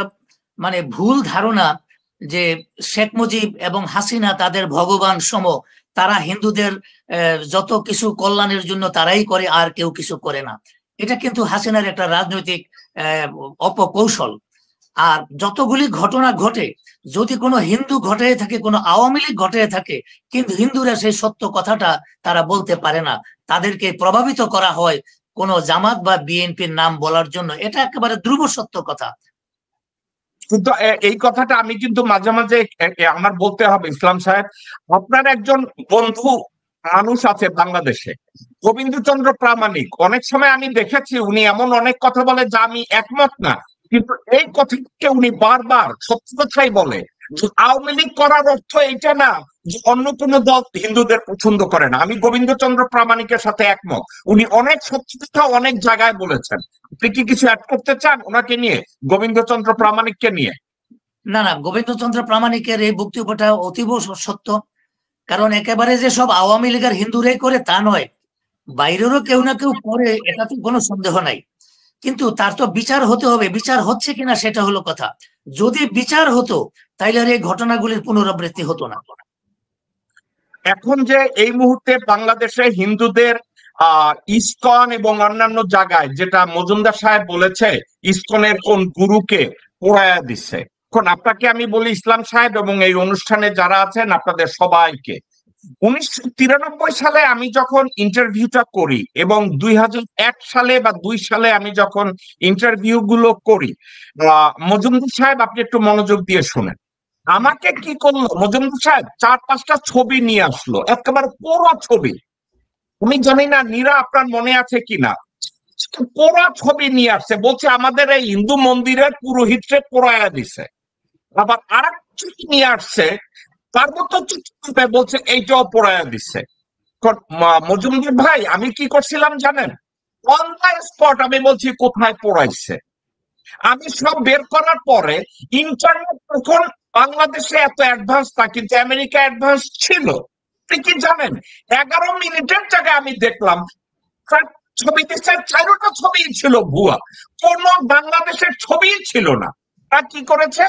মানে ভুল ধারণা যে শেখ মুজিব এবং হাসিনা তাদের ভগবান সম, তারা হিন্দুদের যত কিছু কল্যাণের জন্য তারাই করে, আর কেউ কিছু করে না। এটা কিন্তু হাসিনার একটা রাজনৈতিক অপকৌশল। আর যতগুলি ঘটনা ঘটে, যদি কোনো হিন্দু ঘটে থাকে, কোনো আওয়ামী লীগ ঘটে থাকে, কিন্তু হিন্দুরা সেই সত্য কথাটা তারা বলতে পারে না, তাদেরকে প্রভাবিত করা হয় কোন জামাত বা বিএনপির নাম বলার জন্য। এটা একেবারে ধ্রুব সত্য কথা। কিন্তু এই কথাটা আমি কিন্তু মাঝে মাঝে আমার বলতে হবে, ইসলাম সাহেব, আপনার একজন বন্ধু মানুষ আছে বাংলাদেশে, গোবিন্দচন্দ্র প্রামাণিক, অনেক সময় আমি দেখেছি উনি এমন অনেক কথা বলে যা আমি একমত না, কিন্তু এই কথাকে উনি বারবার সত্য কথাই বলে। আওয়ামী লীগ করার অর্থ এটা না যে অন্য কোনো দল হিন্দুদের পছন্দ করে না। আমি গোবিন্দচন্দ্র প্রামাণিকের সাথে একমত, উনি অনেক সত্য কথা অনেক জায়গায় বলেছেন। আপনি কি কিছু অ্যাড করতে চান ওনাকে নিয়ে, গোবিন্দচন্দ্র প্রামাণিককে নিয়ে? না না, গোবিন্দচন্দ্র প্রামাণিকের এই বক্তব্যটা অতীব সত্য। কারণ একেবারে যে সব আওয়ামী লীগের হিন্দুরাই করে তা নয়, বাইরেরও কেউ না কেউ করে, এটা তো কোনো সন্দেহ নাই। কিন্তু তার তো বিচার হতে হবে, বিচার হচ্ছে কিনা সেটা হলো কথা। যদি বিচার হতো তাইলে আর এই ঘটনাগুলির পুনরাবৃত্তি হতো না। এখন যে এই মুহূর্তে বাংলাদেশে হিন্দুদের ইসকন এবং অন্যান্য জায়গায়, যেটা মজুমদার সাহেব বলেছে, ইসকনের কোন গুরুকে পোড়ায়া দিচ্ছে। এখন আপনাকে আমি বলি ইসলাম সাহেব এবং এই অনুষ্ঠানে যারা আছেন আপনাদের সবাইকে, 1993 সালে আমি যখন ইন্টারভিউটা করি এবং 2001 সালে বা 2 সালে আমি যখন ইন্টারভিউ গুলো করি, মজুমদার সাহেব আপনি একটু মনোযোগ দিয়ে শোনেন, আমাকে কি করলো মজুমদার সাহেব, 4-5টা ছবি নিয়ে আসলো, একেবারে পুরো ছবি। আমি জানি না নীরা আপনার মনে আছে কিনা, পুরো ছবি নিয়ে আসছে, বলছে আমাদের এই হিন্দু মন্দিরের পুরোহিতরে পোড়ায়া দিছে। আবার আরেক ছবি নিয়ে আসছে, পার্বত্য চুক্তিতে বলছে এইটাও পোড়ায়া দিচ্ছে। মজুমদার ভাই, আমি কি করছিলাম জানেন? অন দ্য স্পট আমি বলছি কোথায় পোড়াইছে। আমি সব বের করার পরে, ইন্টারনেট তখন বাংলাদেশে এত অ্যাডভান্স না, কিন্তু আমেরিকা অ্যাডভান্স ছিল। আপনি কি জানেন, 11 মিনিটের জায়গায় আমি দেখলাম ছবি দিচ্ছে, 4টা ছবি ছিল ভুয়া, কোন বাংলাদেশের ছবি ছিল না। তা কি করেছে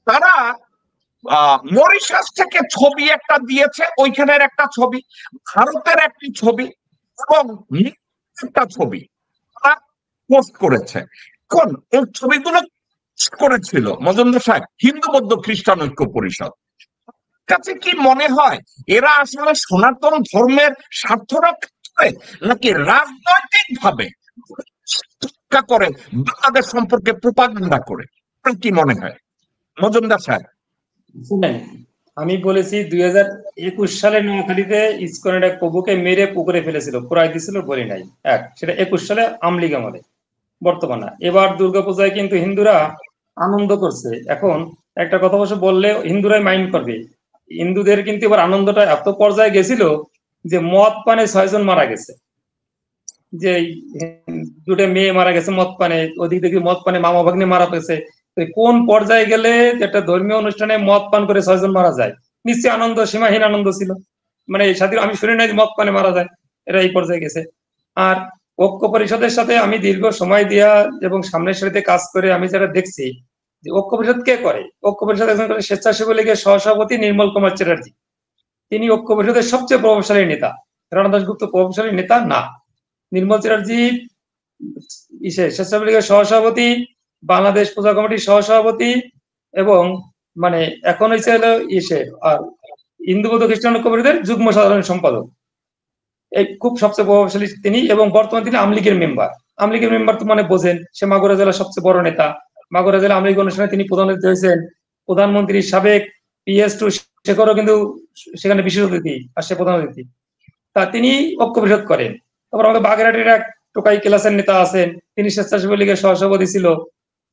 তারা, মরিশাস থেকে ছবি একটা দিয়েছে, ওইখানের একটা ছবি, ভারতের একটি ছবি এবং একটা ছবি পোস্ট করেছে। এখন এই ছবিগুলো করেছিল মজুমদার সাহেব হিন্দু বৌদ্ধ খ্রিস্টান ঐক্য পরিষদ। কাছে কি মনে হয় এরা আসলে সনাতন ধর্মের স্বার্থ রক্ষা করে নাকি রাজনৈতিক ভাবে করে বাংলাদেশ সম্পর্কে প্রোপাগান্ডা করে? কি মনে হয় মজুমদার সাহেব? শুনেন, আমি বলেছি 2021 সালে নোয়াখালীতে ইসকনের এক প্রভুকে মেরে পুকুরে ফেলেছিল, পুরাই দিছিল, বলি নাই। সেটা 21 সালে আওয়ামী লীগ আমলে। বর্তমানে এবার দুর্গাপূজায় কিন্তু হিন্দুরা আনন্দ করছে। এখন একটা কথা অবশ্য বললে হিন্দুরাই মাইন্ড করবে, হিন্দুদের কিন্তু এবার আনন্দটা এত পর্যায়ে গেছিল যে মদ পানে 6 জন মারা গেছে, যে 2টা মেয়ে মারা গেছে মদ পানে, ওদিক থেকে মদ পানে মামা ভাগ্নে মারা গেছে। কোন পর্যায়ে গেলে একটা ধর্মীয় অনুষ্ঠানে মদ পান করে 6 জন মারা যায়? নিশ্চয়ই আনন্দ, সীমাহীন আনন্দ ছিল। মানে স্বাধীন আমি শুনি নাই যে মদ পানে মারা যায়, এরা এই পর্যায়ে গেছে। আর ঐক্য পরিষদের সাথে আমি দীর্ঘ সময় দিয়া এবং সামনের সারিতে কাজ করে আমি যারা দেখছি যে ঐক্য পরিষদ কে করে, ঐক্য পরিষদ একজন স্বেচ্ছাসেবী লীগের সহসভাপতি নির্মল কুমার চ্যাটার্জি, তিনি ঐক্য পরিষদের সবচেয়ে প্রভাবশালী নেতা। রানা দাশগুপ্ত প্রভাবশালী নেতা না। নির্মল চ্যাটার্জি স্বেচ্ছাসেবী লীগের সহসভাপতি, বাংলাদেশ পূজা কমিটির সহসভাপতি এবং মানে এখন হয়েছে হলো আর হিন্দু বৌদ্ধ খ্রিস্টান ঐক্য পরিষদের যুগ্ম সাধারণ সম্পাদক, এই খুব সবচেয়ে প্রভাবশালী তিনি। এবং বর্তমানে তিনি আওয়ামী লীগের মেম্বার। আওয়ামী লীগের মেম্বার তো মানে বোঝেন, সে মাগুরা জেলার সবচেয়ে বড় নেতা। মাগুরা জেলা আওয়ামী লীগ অনুষ্ঠানে তিনি প্রধান অতিথি হয়েছেন। প্রধানমন্ত্রীর সাবেক PS2 শেখরও কিন্তু সেখানে বিশেষ অতিথি, আর সে প্রধান অতিথি। তা তিনি ঐক্য পরিষদ করেন। তারপর আমাদের বাগেরহাটের এক টোকাই ক্লাসের নেতা আছেন, তিনি স্বেচ্ছাসেবী লীগের সহসভাপতি ছিল,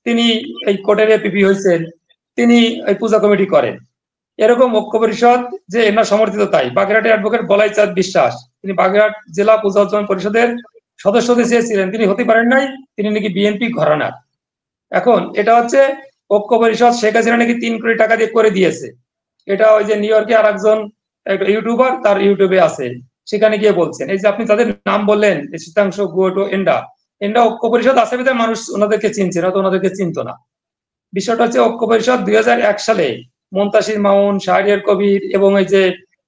তিনি এই কোর্টের APP হয়েছেন, তিনি এই পূজা কমিটি করেন। এরকম ঐক্য পরিষদ যে এনার সমর্থিত, তাই বাগেরহাটের অ্যাডভোকেট বলাই চাঁদ বিশ্বাস, তিনি বাগেরহাট জেলা পূজা উদযাপন পরিষদের সদস্য হতে চেয়েছিলেন, তিনি হতে পারেন নাই, তিনি নাকি বিএনপি ঘরানার। এখন এটা হচ্ছে ঐক্য পরিষদ শেখ হাসিনা নাকি 3 কোটি টাকা দিয়ে করে দিয়েছে। এটা ওই যে নিউ ইয়র্কে আর একজন ইউটিউবার তার ইউটিউবে আছে, সেখানে গিয়ে বলছেন। এই যে আপনি তাদের নাম বললেন, শীতাংশ, গুয়াটো, এন্ডা ঐক্য পরিষদ আছে বিধায় মানুষ ওনাদেরকে চিনছে না, তো ওনাদেরকে চিনতো না। বিষয়টা হচ্ছে ঐক্য পরিষদ 2001 সালে মুনতাসির মামুন, শাহরিয়ার কবির এবং এই যে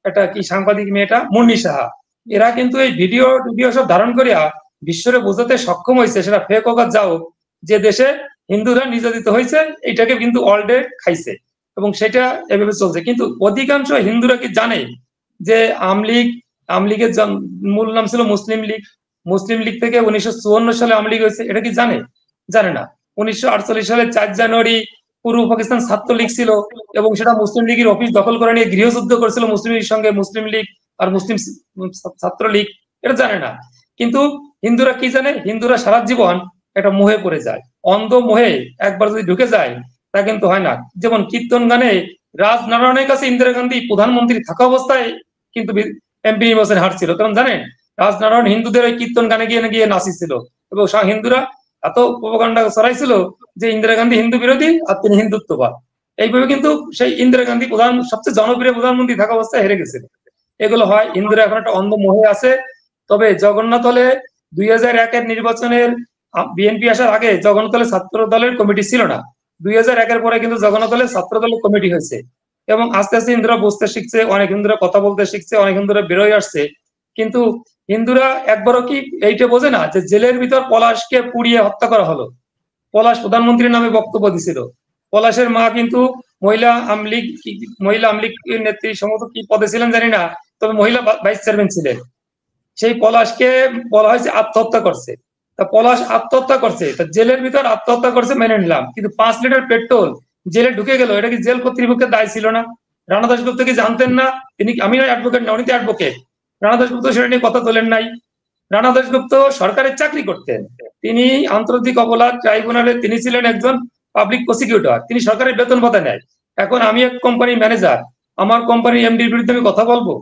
একটা কি সাংবাদিক মেয়েটা মুন্নি সাহা, এরা কিন্তু এই ভিডিও সব ধারণ করিয়া বিশ্বরে বোঝাতে সক্ষম হয়েছে, সেটা ফেক হোক আর যাও, যে দেশে হিন্দুরা নির্যাতিত হয়েছে, এটাকে কিন্তু অল ডে খাইছে এবং সেটা এভাবে চলছে। কিন্তু অধিকাংশ হিন্দুরা কি জানে যে আমলীগের মূল নাম ছিল মুসলিম লীগ, মুসলিম লীগ থেকে 1954 সালে আমলীগ হয়েছে, এটা কি জানে? জানে না। 1948 সালে 4 জানুয়ারি পূর্ব পাকিস্তান ছাত্রলীগ ছিল এবং সেটা মুসলিম লীগের অফিস দখল করে নিয়ে গৃহযুদ্ধ করেছিল মুসলিম লীগের সঙ্গে, মুসলিম লীগ আর মুসলিম ছাত্রলীগ, এটা জানে না। কিন্তু হিন্দুরা কি জানে? হিন্দুরা সারা জীবন একটা মোহে পড়ে যায়, অন্ধ মোহে একবার যদি ঢুকে যায় তা কিন্তু হয় না। যেমন কীর্তন গানে রাজনারায়ণের কাছে ইন্দিরা গান্ধী প্রধানমন্ত্রী থাকা অবস্থায় কিন্তু এমপি নির্বাচনে হারছিল, কারণ জানেন রাজনারায়ণ হিন্দুদের ওই কীর্তন গানে গিয়ে গিয়ে নাচিছিল এবং হিন্দুরা এত প্রোপাগান্ডা ছড়াইছিল যে ইন্দিরা গান্ধী হিন্দু বিরোধী আর তিনি হিন্দুত্ববাদ। এইভাবে কিন্তু সেই ইন্দিরা গান্ধী সবচেয়ে জনপ্রিয় প্রধানমন্ত্রী থাকা অবস্থায় হেরে গেছিল। এগুলো হয়, হিন্দুরা এখন একটা অন্ধ মোহে আছে। তবে জগন্নাথ হলে 2001-এর নির্বাচনের বিএনপি আসার আগে জগন্নাথ হলে ছাত্র দলের কমিটি ছিল না, 2001-এর পরে কিন্তু জগন্নাথ হলে ছাত্র দলের কমিটি হয়েছে এবং আস্তে আস্তে হিন্দুরা বুঝতে শিখছে, অনেক হিন্দুরা কথা বলতে শিখছে, অনেক হিন্দুরা বেরোয় আসছে। কিন্তু হিন্দুরা একবারও কি এইটা বোঝে না যে জেলের ভিতর পলাশকে পুড়িয়ে হত্যা করা হলো। পলাশ প্রধানমন্ত্রীর নামে বক্তব্য দিছিল, পলাশের মা কিন্তু মহিলা আমলীগ নেত্রী সম্ভবত কি পদে ছিলেন জানি না, তবে মহিলা ভাইস চেয়ারম্যান ছিলেন। সেই পলাশকে বলা হয়েছে আত্মহত্যা করছে, তা পলাশ আত্মহত্যা করছে, তা জেলের ভিতর আত্মহত্যা করছে মেনে নিলাম, কিন্তু 5 লিটার পেট্রোল জেলে ঢুকে গেল, এটা কি জেল কর্তৃপক্ষের দায় ছিল না? রানা দাশগুপ্ত কি জানতেন না? আমি অ্যাডভোকেট না, উনি তো অ্যাডভোকেট। রানা দাশগুপ্ত সেটা নিয়ে কথা তোলেন নাই। রানা দাশগুপ্ত সরকারের চাকরি করতেন, তিনি আন্তর্জাতিক অপরাধ ট্রাইব্যুনালে তিনি ছিলেন একজন পাবলিক প্রসিকিউটর, তিনি সরকারের বেতন ভাতা নেয়। এখন আমি এক কোম্পানির ম্যানেজার, আমার কোম্পানির এমডির বিরুদ্ধে আমি কথা বলবো?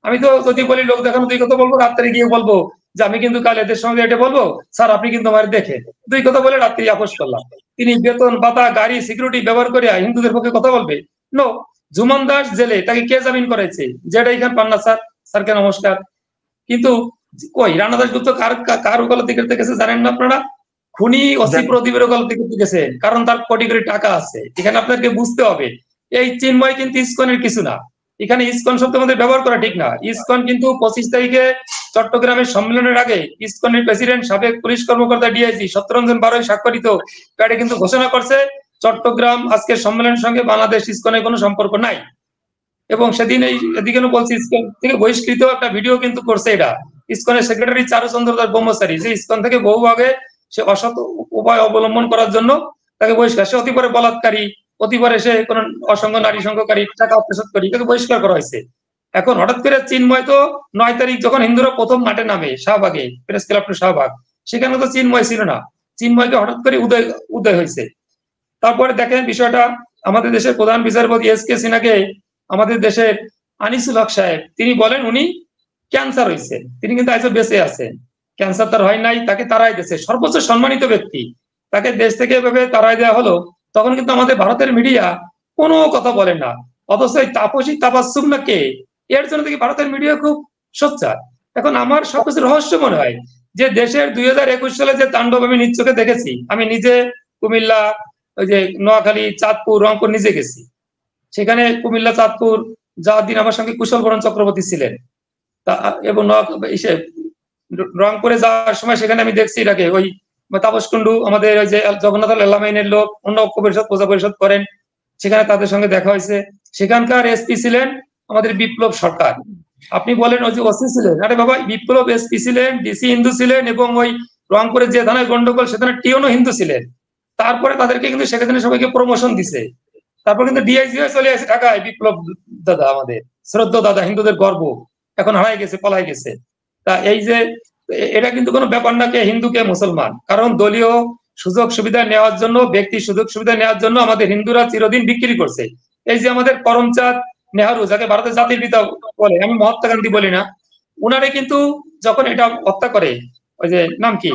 আমি তো যদি বলি লোক দেখানো দুই কথা বলবো, রাত্রে গিয়ে বলবো যে আমি কিন্তু কাল এদের সঙ্গে এটা বলবো, স্যার আপনি কিন্তু আমার দেখে দুই কথা বলে রাত্রি আপোষ করলাম। তিনি বেতন ভাতা গাড়ি সিকিউরিটি ব্যবহার করে হিন্দুদের পক্ষে কথা বলবে? নো। জুমান দাস জেলে, তাকে কে জামিন করেছে? যেটা এখানে পান না স্যার, স্যারকে নমস্কার। কিন্তু কই রানা দাশগুপ্ত কার ওকালতি করতে গেছে জানেন না আপনারা? খুনি ওসি প্রদীপের ওকালতি করতে গেছে, কারণ তার কোটি কোটি টাকা আছে। এখানে আপনাকে বুঝতে হবে এই চিন্ময় কিন্তু ইসকনের কিছু না, এখানে ইসকন শব্দ আমাদের ব্যবহার করা ঠিক না। ইসকন কিন্তু 25 তারিখে চট্টগ্রামের সম্মেলনের আগে ইসকনের প্রেসিডেন্ট সাবেক পুলিশ কর্মকর্তা ডিআইজি সত্যরঞ্জন বারোই স্বাক্ষরিত কার্ডে কিন্তু ঘোষণা করছে চট্টগ্রাম আজকের সম্মেলনের সঙ্গে বাংলাদেশ ইসকনের কোনো সম্পর্ক নাই। এবং সেদিন এদিকে বলছি ইসকন থেকে বহিষ্কৃত একটা ভিডিও কিন্তু করছে এটা ইসকনের সেক্রেটারি চারুচন্দ্র দাস ব্রহ্মচারী, যে ইসকন থেকে বহু আগে সে অসৎ উপায় অবলম্বন করার জন্য তাকে বহিষ্কার, সে অতিপরে বলাৎকারী, অতিপরে সে কোন অসংখ্য নারী সংখ্যকারী, টাকা অত্যাচারকারী, তাকে বহিষ্কার করা হয়েছে। এখন হঠাৎ করে চিন্ময় তো 9 তারিখ যখন হিন্দুরা প্রথম মাঠে নামে শাহবাগে, প্রেস ক্লাব টু শাহবাগ, সেখানে তো চিন্ময় ছিল না, চিন্ময়কে হঠাৎ করে উদয় হয়েছে। তারপরে দেখেন বিষয়টা, আমাদের দেশের প্রধান বিচারপতি এস.কে. সিনহাকে আমাদের দেশের আনিসুল হক সাহেব তিনি বলেন উনি ক্যান্সার হয়েছে, তিনি কিন্তু আজও বেঁচে আছেন, ক্যান্সার তার হয় নাই, তাকে তাড়াই দিয়েছে, সর্বোচ্চ সম্মানিত ব্যক্তি, তাকে দেশ থেকে এভাবে তাড়াই দেওয়া হলো। তখন কিন্তু আমাদের ভারতের মিডিয়া কোনো কথা বলে না, অথচ এই তাপসী তাবাসসুম না কে, এর জন্য দেখি ভারতের মিডিয়া খুব সোচ্চার। এখন আমার সবকিছু রহস্য মনে হয় যে দেশের 2021 সালে যে তাণ্ডব আমি নিজ চোখে দেখেছি, আমি নিজে কুমিল্লা, ওই যে নোয়াখালী, চাঁদপুর, রংপুর নিজে গেছি, সেখানে কুমিল্লা চাঁদপুর যাওয়ার দিন আমার সঙ্গে কুশল বরণ চক্রবর্তী ছিলেন, এবং রংপুরে যাওয়ার সময় সেখানে আমি দেখছি এটাকে ওই তাপস কুন্ডু আমাদের ওই যে জগন্নাথ এলামাইনের লোক, অন্য ঐক্য পরিষদ প্রজা পরিষদ করেন, সেখানে তাদের সঙ্গে দেখা হয়েছে। সেখানকার এসপি ছিলেন আমাদের বিপ্লব সরকার। আপনি বলেন ওই যে ওসি ছিলেন, আরে বাবা বিপ্লব এসপি ছিলেন, ডিসি হিন্দু ছিলেন, এবং ওই রংপুরে যে থানায় গন্ডগোল সেখানে টিওনও হিন্দু ছিলেন। তারপরে তাদেরকে কিন্তু সেখানে সবাইকে প্রমোশন দিছে, তারপর কিন্তু ডিআইজি হয়ে চলে আসে ঢাকায় বিপ্লব দাদা, আমাদের শ্রদ্ধা দাদা, হিন্দুদের গর্ব, এখন হারাই গেছে, পলাই গেছে। তা এই যে এটা কিন্তু কোনো ব্যাপার না কে হিন্দু কে মুসলমান, কারণ দলীয় সুযোগ সুবিধা নেওয়ার জন্য, ব্যক্তি সুযোগ সুবিধা নেওয়ার জন্য আমাদের হিন্দুরা চিরদিন বিক্রি করছে। এই যে আমাদের করমচাঁদ নেহরু, যাকে ভারতের জাতির পিতা বলে, আমি মহাত্মা গান্ধী বলি না, উনারে কিন্তু যখন এটা হত্যা করে, ওই যে নাম কি,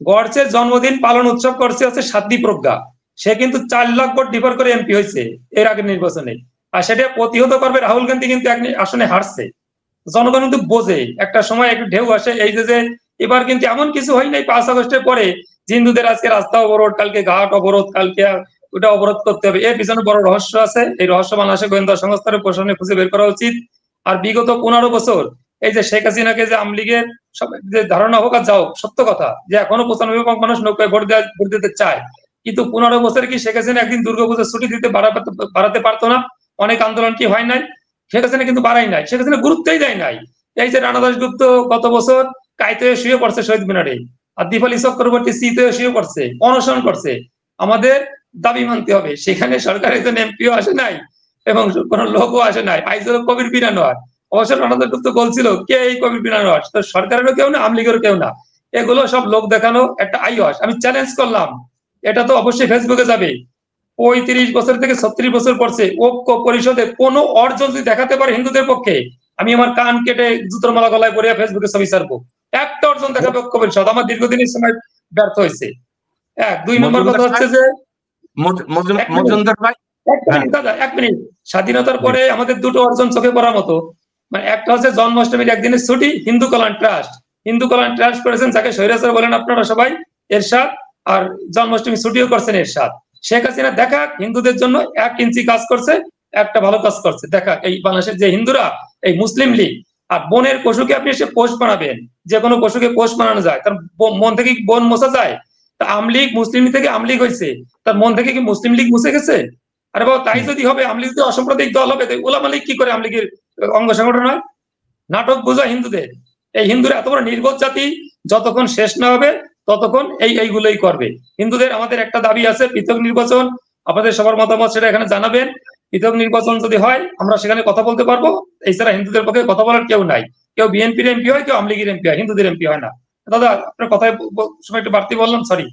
গডসে জন্মদিন পালন উৎসব করছে হচ্ছে সাধ্বী প্রজ্ঞা, সে কিন্তু 4 লাখ ভোট ডিফার করে এমপি হয়েছে এর আগের নির্বাচনে, আর সেটা প্রতিহত করবে রাহুল গান্ধী কিন্তু এক আসনে হারছে। জনগণ কিন্তু বোঝে একটা সময় একটু ঢেউ আসে, এই যে এবার কিন্তু এমন কিছু হয় নাই 5 আগস্টের পরে হিন্দুদের আজকে রাস্তা অবরোধ, কালকে ঘাট অবরোধ, কালকে ওটা অবরোধ করতে হবে, এর পিছনে বড় রহস্য আছে। এই রহস্য বাংলাদেশের গোয়েন্দা সংস্থার প্রশাসনে খুঁজে বের করা উচিত। আর বিগত 15 বছর এই যে শেখ হাসিনাকে যে আওয়ামী লীগের যে ধারণা হোক আর যাও, সত্য কথা যে এখনো 95% মানুষ নৌকায় ভোট দিতে চায়, কিন্তু 15 বছরে কি শেখ হাসিনা একদিন দুর্গাপূজার ছুটি দিতে বাড়াতে পারতো না? অনেক আন্দোলন কি হয় নাই? শেখ হাসিনা কিন্তু বাড়াই নাই, শেখ হাসিনা গুরুত্বই দেয় নাই। এই যে রানা দাশগুপ্ত গত বছর কাইতে শুয়ে পড়ছে শহীদ মিনারে, আর দীপালি চক্রবর্তী সিতে শুয়ে পড়ছে, অনশন করছে। আমাদের দাবি মানতে হবে, সেখানে সরকারের জন্য এমপিও আসে নাই এবং কোন লোকও আসে নাই। আইজল কবির বিনানোয়ার, অবশ্য রানা দাশগুপ্ত বলছিল কে এই কবির বিনানোয়ার, তো সরকারেরও কেউ না, আমলিগেরও কেউ না, এগুলো সব লোক দেখানো একটা আইওয়াস। আমি চ্যালেঞ্জ করলাম, এটা তো অবশ্যই ফেসবুকে যাবে, 35 বছর থেকে 36 বছর পড়ছে ঐক্য পরিষদে কোনো অর্জন যদি দেখাতে পারে হিন্দুদের পক্ষে, আমি আমার কান কেটে জুতোর মালা গলায় পরিয়া ফেসবুকে ছবি ছাড়বো। একটা অর্জন দেখাবে ঐক্য পরিষদ, আমার দীর্ঘদিনের সময় ব্যর্থ হয়েছে। 2 নম্বর কথা হচ্ছে যে মজুমদার ভাই, 1 মিনিট, স্বাধীনতার পরে আমাদের দুটো অর্জন চোখে পড়ার মতো, মানে একটা হচ্ছে জন্মাষ্টমীর একদিনের ছুটি, হিন্দু কল্যাণ ট্রাস্ট করেছেন, যাকে স্বৈরাচার বলেন আপনারা সবাই, এরশাদ, আর জন্মাষ্টমী ছুটিও করছেন এরশাদ। শেখ হাসিনা দেখা হিন্দুদের জন্য 1 ইঞ্চি কাজ করছে, একটা ভালো কাজ করছে। দেখা এই বাংলাদেশের যে হিন্দুরা, এই মুসলিম লীগ, আর বনের পশুকে আপনি এসে পোষ বানাবেন, যে কোনো পশুকে পোষ বানানো যায়, তার মন থেকে কি বন মোছা যায়? তা আমলিগ মুসলিম লীগ থেকে আমলিগ হয়েছে, তার মন থেকে কি মুসলিম লীগ মুছে গেছে? আরে বাবা, তাই যদি হবে, আমলিগ যদি অসাম্প্রদায়িক দল হবে, ওলামা লীগ কি করে আমলিগের অঙ্গ সংগঠন হয়? নাটক বোঝা হিন্দুদের। এই হিন্দুরা এত বড় নির্বোধ জাতি, যতক্ষণ শেষ না হবে ততক্ষণ এইগুলোই করবে। হিন্দুদের আমাদের একটা দাবি আছে, পৃথক নির্বাচন। আপনাদের সবার মতামত সেটা এখানে জানাবেন। পৃথক নির্বাচন যদি হয়, আমরা সেখানে কথা বলতে পারবো। এছাড়া হিন্দুদের পক্ষে কথা বলার কেউ নাই। কেউ বিএনপির এমপি হয়, কেউ আওয়ামী লীগের এমপি হয়, হিন্দুদের এমপি হয় না। দাদা, আপনার কথায় সময় একটু বাড়তি বললাম, সরি।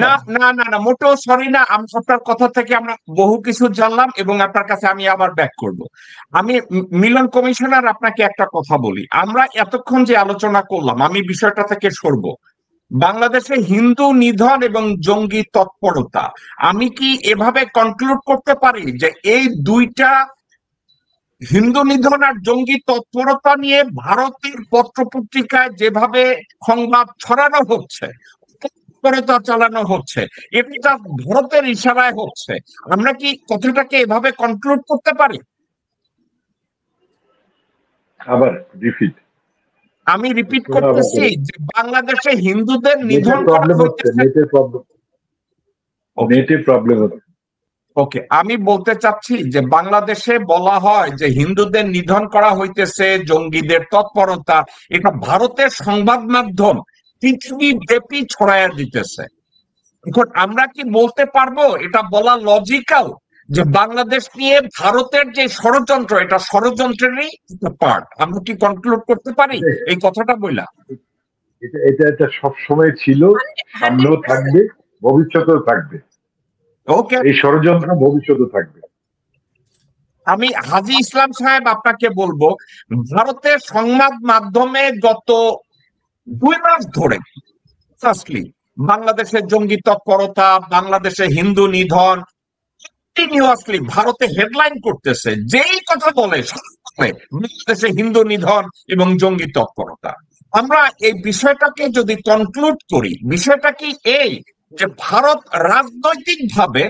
না, মোটেও সরি না। আপনার কথা থেকে আমরা বহু কিছু জানলাম এবং আপনার কাছে আমি আবার ব্যাক করব। আমি মিলন কমিশনার, আপনাকে একটা কথা বলি। আমরা এতক্ষণ যে আলোচনা করলাম, আমি বিষয়টা থেকে সরবো। বাংলাদেশে হিন্দু নিধন এবং জঙ্গি তৎপরতা, আমি কি এভাবে কনক্লুড করতে পারি যে এই দুইটা, হিন্দু নিধন আর জঙ্গি তৎপরতা নিয়ে ভারতের পত্রপত্রিকায় যেভাবে সংবাদ ছড়ানো হচ্ছে, তৎপরতা চালানো হচ্ছে, এটা ভারতের ইশারায় হচ্ছে, আমরা কি কথাটাকে এভাবে কনক্লুড করতে পারি? আবার রিপিট, আমি রিপিট করতেছি যে বাংলাদেশে হিন্দুদের নিধন করা হচ্ছে। ওকে, আমি বলতে চাচ্ছি যে বাংলাদেশে বলা হয় যে হিন্দুদের নিধন করা হইতেছে, জঙ্গিদের তৎপরতা, এটা ভারতের সংবাদ মাধ্যম পৃথিবীব্যাপী ছড়াইয়া দিতেছে। এখন আমরা কি বলতে পারবো, এটা বলা লজিক্যাল যে বাংলাদেশ নিয়ে ভারতের যে ষড়যন্ত্র, এটা ষড়যন্ত্রেরই একটা পার্ট? আমরা কি কনক্লুড করতে পারি এই কথাটা বইলা? এটা সবসময় ছিল, সামনেও থাকবে, ভবিষ্যতেও থাকবে। ওকে, এই ষড়যন্ত্র ভবিষ্যতে থাকবে। আমি হাজী ইসলাম সাহেব আপনাকে বলবো, ভারতের সংবাদ মাধ্যমে গত 2 মাস ধরে ফার্স্টলি বাংলাদেশের জঙ্গি তৎপরতা, বাংলাদেশে হিন্দু নিধন কন্টিনিউয়াসলি ভারতে হেডলাইন করতেছে। যেই কথা বলে বাংলাদেশে হিন্দু নিধন এবং জঙ্গি তৎপরতা। আমরা এই বিষয়টাকে যদি কনক্লুড করি, বিষয়টা কি এই যে ভারত রাজনৈতিকভাবে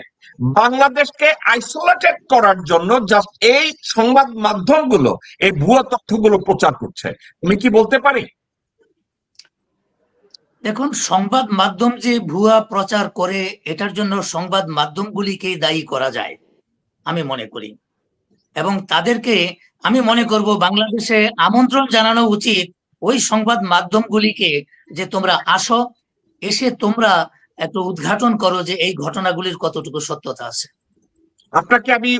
বাংলাদেশকে আইসোলেটেড করার জন্য জাস্ট এই সংবাদ মাধ্যমগুলো এই ভুয়া তথ্যগুলো প্রচার করছে? আমি কি বলতে পারি? দেখুন, সংবাদ মাধ্যম যে ভুয়া প্রচার করে, এটার জন্য সংবাদ মাধ্যমগুলিকে দায়ী করা যায় আমি মনে করি, এবং তাদেরকে আমি মনে করব বাংলাদেশে আমন্ত্রণ জানানো উচিত ওই সংবাদ মাধ্যমগুলিকে যে তোমরা আসো, এসে তোমরা একটু উদ্ঘাটন করো যে এই ঘটনাগুলির কতটুকু সত্যতা আছে। আপনাকে আমি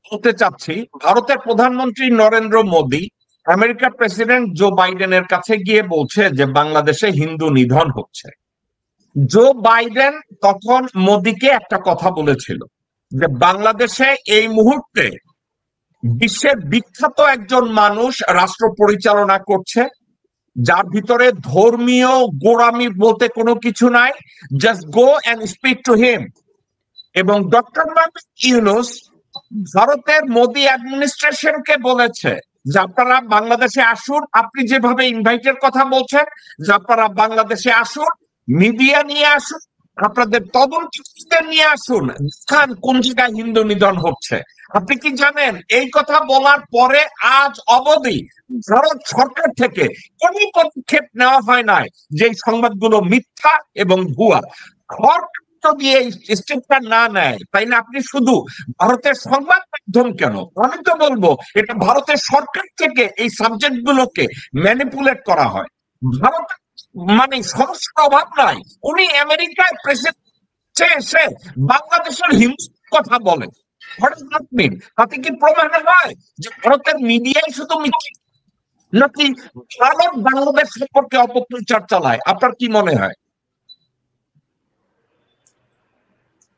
বলতে চাচ্ছি, ভারতের প্রধানমন্ত্রী নরেন্দ্র মোদী আমেরিকার প্রেসিডেন্ট জো বাইডেনের কাছে গিয়ে বলছে যে বাংলাদেশে হিন্দু নিধন হচ্ছে। জো বাইডেন তখন মোদীকে একটা কথা বলেছিল যে বাংলাদেশে এই মুহূর্তে বিশ্বের বিখ্যাত একজন মানুষ রাষ্ট্র পরিচালনা করছে, যার ভিতরে ধর্মীয় গোড়ামি বলতে কোনো কিছু নাই, just go and speak to him. এবং ডক্টর মোহাম্মদ ইউনূস ভারতের মোদী অ্যাডমিনিস্ট্রেশনকে বলেছে যে আপনারা বাংলাদেশে আসুন, আপনি যেভাবে ইনভাইটের কথা বলছেন যে আপনারা বাংলাদেশে আসুন, মিডিয়া নিয়ে আসুন, আপনাদের তদন্তকারীদের নিয়ে আসুন, দেখান কোন জায়গায় হিন্দু নিধন হচ্ছে। আপনি কি জানেন এই কথা বলার পরে আজ অবধি ভারত সরকার থেকে কোনো পদক্ষেপ নেওয়া হয় নাই যে এই সংবাদগুলো মিথ্যা এবং ভুয়া? যদি এই স্টেপটা না নেয় তাইলে আপনি শুধু ভারতের সংবাদ মাধ্যম কেন, আমি তো বলবো এটা ভারতের সরকার থেকে এই সাবজেক্ট গুলোকে ম্যানিপুলেট করা হয়। ভারত মানে সমস্যার অভাব নাই, উনি আমেরিকায় প্রেসিডেন্ট এসে বাংলাদেশের হিন্দু কথা বলেন। তাতে কি প্রমাণ হয় যে ভারতের মিডিয়ায় শুধু নাকি ভারত বাংলাদেশ সম্পর্কে অপপ্রচার চালায়? আপনার কি মনে হয়?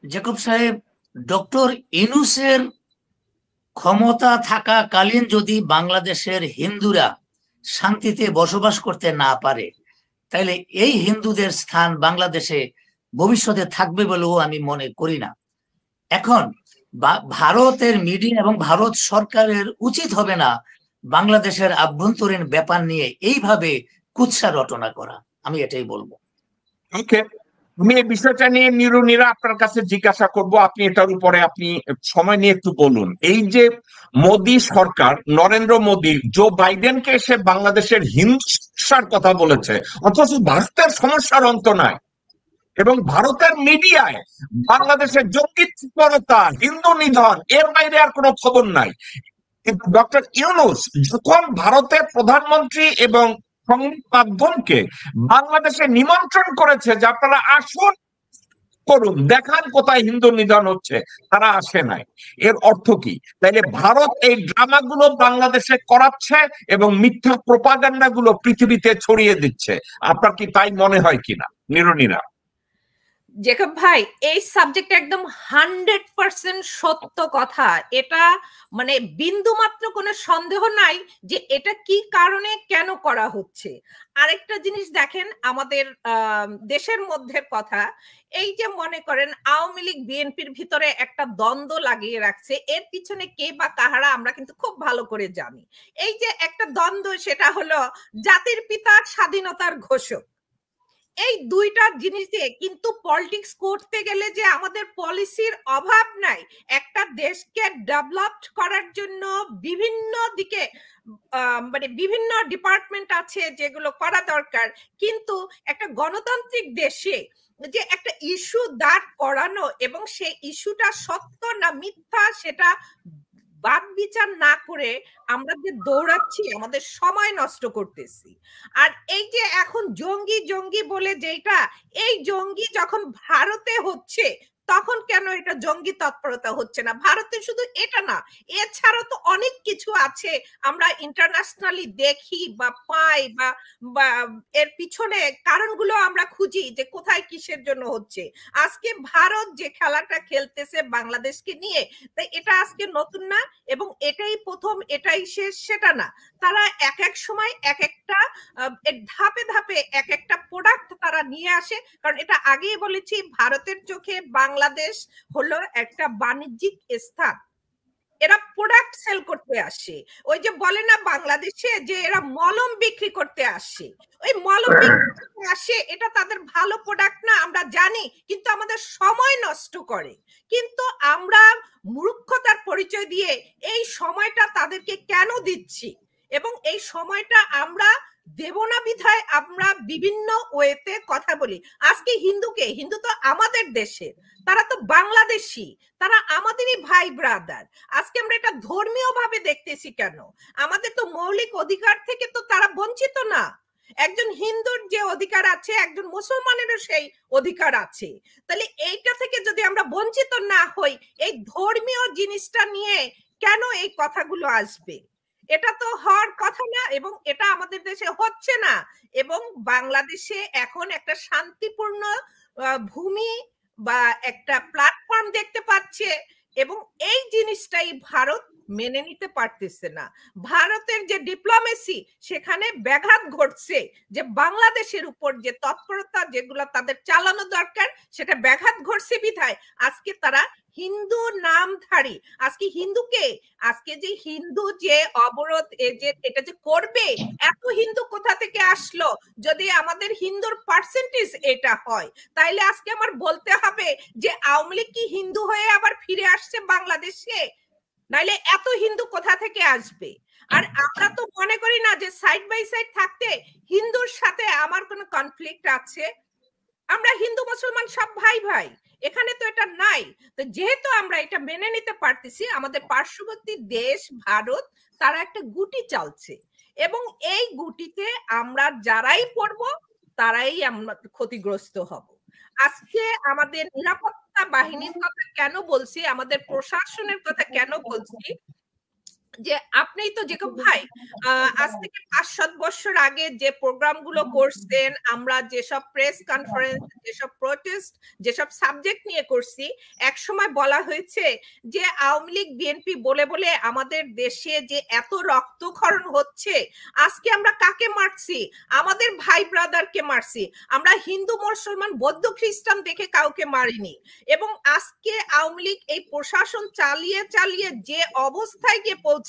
জেকব সাহেব, ডক্টর ইউনূসের ক্ষমতা থাকাকালীন যদি বাংলাদেশের হিন্দুরা শান্তিতে বসবাস করতে না পারে, তাহলে এই হিন্দুদের স্থান বাংলাদেশে ভবিষ্যতে থাকবে বলেও আমি মনে করি না। এখন ভারতের মিডিয়া এবং ভারত সরকারের উচিত হবে না বাংলাদেশের আভ্যন্তরীণ ব্যাপার নিয়ে এইভাবে কুৎসা রটনা করা, আমি এটাই বলবো। ওকে, আমি এই বিষয়টা নিয়ে নিরুনিরা আপনার কাছে জিজ্ঞাসা করব, আপনি এটার উপরে আপনি সময় নিয়ে একটু বলুন। এই যে মোদী সরকার, নরেন্দ্র মোদী জো বাইডেনকে এসে বাংলাদেশের হিংসার কথা বলেছে, অথচ ভারতের সমস্যার অন্ত নাই, এবং ভারতের মিডিয়ায় বাংলাদেশের জঙ্গি তৎপরতা, হিন্দু নিধন, এর বাইরে আর কোনো খবর নাই। কিন্তু ডক্টর ইউনূস যখন ভারতের প্রধানমন্ত্রী এবং সংবাদ মাধ্যমকে বাংলাদেশে নিমন্ত্রণ করেছে যে আপনারা আসুন, করুন, দেখান কোথায় হিন্দু নিধন হচ্ছে, তারা আসে নাই। এর অর্থ কি? তাইলে ভারত এই ড্রামাগুলো বাংলাদেশে করাচ্ছে এবং মিথ্যা প্রোপাগান্ডা গুলো পৃথিবীতে ছড়িয়ে দিচ্ছে। আপনার কি তাই মনে হয় কিনা নিরুনিরা? জেকব ভাই, এই সাবজেক্ট একদম 100% সত্য কথা। এটা মানে বিন্দু মাত্র কোনো সন্দেহ নাই যে এটা কি কারণে কেন করা হচ্ছে। আরেকটা জিনিস দেখেন, আমাদের দেশের মধ্যে কথা, এই যে মনে করেন আওয়ামী লীগ বিএনপির ভিতরে একটা দ্বন্দ্ব লাগিয়ে রাখছে, এর পিছনে কে বা কাহারা আমরা কিন্তু খুব ভালো করে জানি। এই যে একটা দ্বন্দ্ব, সেটা হলো জাতির পিতা স্বাধীনতার ঘোষক। এই দুইটা জিনিস দিয়ে কিন্তু পলিটিক্স করতে গেলে যে আমাদের পলিসির অভাব নাই। একটা দেশকে ডেভেলপ করার জন্য বিভিন্ন দিকে মানে বিভিন্ন ডিপার্টমেন্ট আছে যেগুলো করা দরকার, কিন্তু একটা গণতান্ত্রিক দেশে যে একটা ইস্যু দাঁড় করানো এবং সেই ইস্যুটা সত্য না মিথ্যা সেটা বাদ বিচার না করে আমরা যে দৌড়াচ্ছি, আমাদের সময় নষ্ট করতেছি। আর এই যে এখন জঙ্গি জঙ্গি বলে যেটা, এই জঙ্গি যখন ভারতে হচ্ছে তখন কেন এটা জঙ্গি তৎপরতা হচ্ছে না? ভারতে শুধু এটা না, এছাড়াও তো অনেক কিছু আছে আমরা ইন্টারন্যাশনালি দেখি বা পাই, বা এর পিছনে কারণগুলো আমরা খুঁজি যে কোথায় কিসের জন্য হচ্ছে। আজকে ভারত যে খেলাটা খেলতেছে বাংলাদেশকে নিয়ে, তাই এটা আজকে নতুন না এবং এটাই প্রথম, এটাই শেষ সেটা না। তারা এক এক সময় এক একটা ধাপে ধাপে এক একটা প্রোডাক্ট তারা নিয়ে আসে। কারণ এটা আগেই বলেছি, ভারতের চোখে বাংলাদেশ হলো একটা বাণিজ্যিক স্থান। এরা প্রোডাক্ট সেল করতে আসে। ওই যে বলে না বাংলাদেশে যে এরা মলম বিক্রি করতে আসে, ওই মলম বিক্রি করতে আসে, এটা তাদের ভালো প্রোডাক্ট না আমরা জানি, কিন্তু আমাদের সময় নষ্ট করে। কিন্তু আমরা মূর্খতার পরিচয় দিয়ে এই সময়টা তাদেরকে কেন দিচ্ছি, এবং এই সময়টা আমরা দেব না বিধায় আমরা বিভিন্ন ওয়েতে কথা বলি। আজকে হিন্দুকে, হিন্দু তো আমাদের দেশের, তারা তো বাংলাদেশি, তারা আমাদেরই ভাই ব্রাদার। আজকে আমরা এটা ধর্মীয় ভাবে দেখতেছি কেন? আমাদের তো মৌলিক অধিকার থেকে তো তারা বঞ্চিত না। একজন হিন্দুর যে অধিকার আছে, একজন মুসলমানেরও সেই অধিকার আছে। তাহলে এইটা থেকে যদি আমরা বঞ্চিত না হই, এই ধর্মীয় জিনিসটা নিয়ে কেন এই কথাগুলো আসবে? এটা তো হওয়ার কথা না, এবং এটা আমাদের দেশে হচ্ছে না। এবং বাংলাদেশে এখন একটা শান্তিপূর্ণ ভূমি বা একটা প্ল্যাটফর্ম দেখতে পাচ্ছে, এবং এই জিনিসটাই ভারত মেনে নিতে পারতেছে না। ভারতের যে ডিপ্লোমেসি, সেখানে ব্যাঘাত ঘটছে, যে বাংলাদেশের উপর যে তৎপরতা যেগুলো তাদের চালানো দরকার সেটা ব্যাঘাত ঘটছে বিধায় আজকে তারা হিন্দু নামধারী, আজকে হিন্দুকে, আজকে যে হিন্দু যে অবরোধ এটা যে করবে, এত হিন্দু কোথা থেকে আসলো? যদি আমাদের হিন্দুর পার্সেন্টেজ এটা হয়, তাইলে আজকে আমার বলতে হবে যে আওয়ামী লীগ কি হিন্দু হয়ে আবার ফিরে আসছে বাংলাদেশে? নাইলে এত হিন্দু কোথা থেকে আসবে? আর আমরা তো মনে করি না যে সাইড বাই সাইড থাকতে হিন্দুর সাথে আমার কোনো কনফ্লিক্ট আছে। আমরা হিন্দু মুসলমান সব ভাই ভাই, এখানে তো এটা নাই। তো যেহেতু আমরা এটা মেনে নিতে পারতেছি, আমাদের পার্শ্ববর্তী দেশ ভারত তারা একটা গুটি চালছে, এবং এই গুটিতে আমরা যারাই পড়ব তারাই আমরা ক্ষতিগ্রস্ত হব। আজকে আমাদের নিরাপত্তা বাহিনীর কথা কেন বলছি, আমাদের প্রশাসনের কথা কেন বলছি, যে আপনিই তো জেকব ভাই আজ থেকে ৫-৭ বছর আগে যে প্রোগ্রামগুলো করছেন, আমরা যেসব প্রেস কনফারেন্স, যেসব প্রোটেস্ট, যেসব সাবজেক্ট নিয়ে করছি, এক সময় বলা হয়েছে যে আওয়ামী লীগ বিএনপি বলে বলে আমাদের দেশে যে এত রক্তক্ষরণ হচ্ছে, আজকে আমরা কাকে মারছি? আমাদের ভাই ব্রাদারকে মারছি। আমরা হিন্দু মুসলমান বৌদ্ধ খ্রিস্টান দেখে কাউকে মারিনি। এবং আজকে আওয়ামী লীগ এই প্রশাসন চালিয়ে চালিয়ে যে অবস্থায় গিয়ে পৌঁছেছে,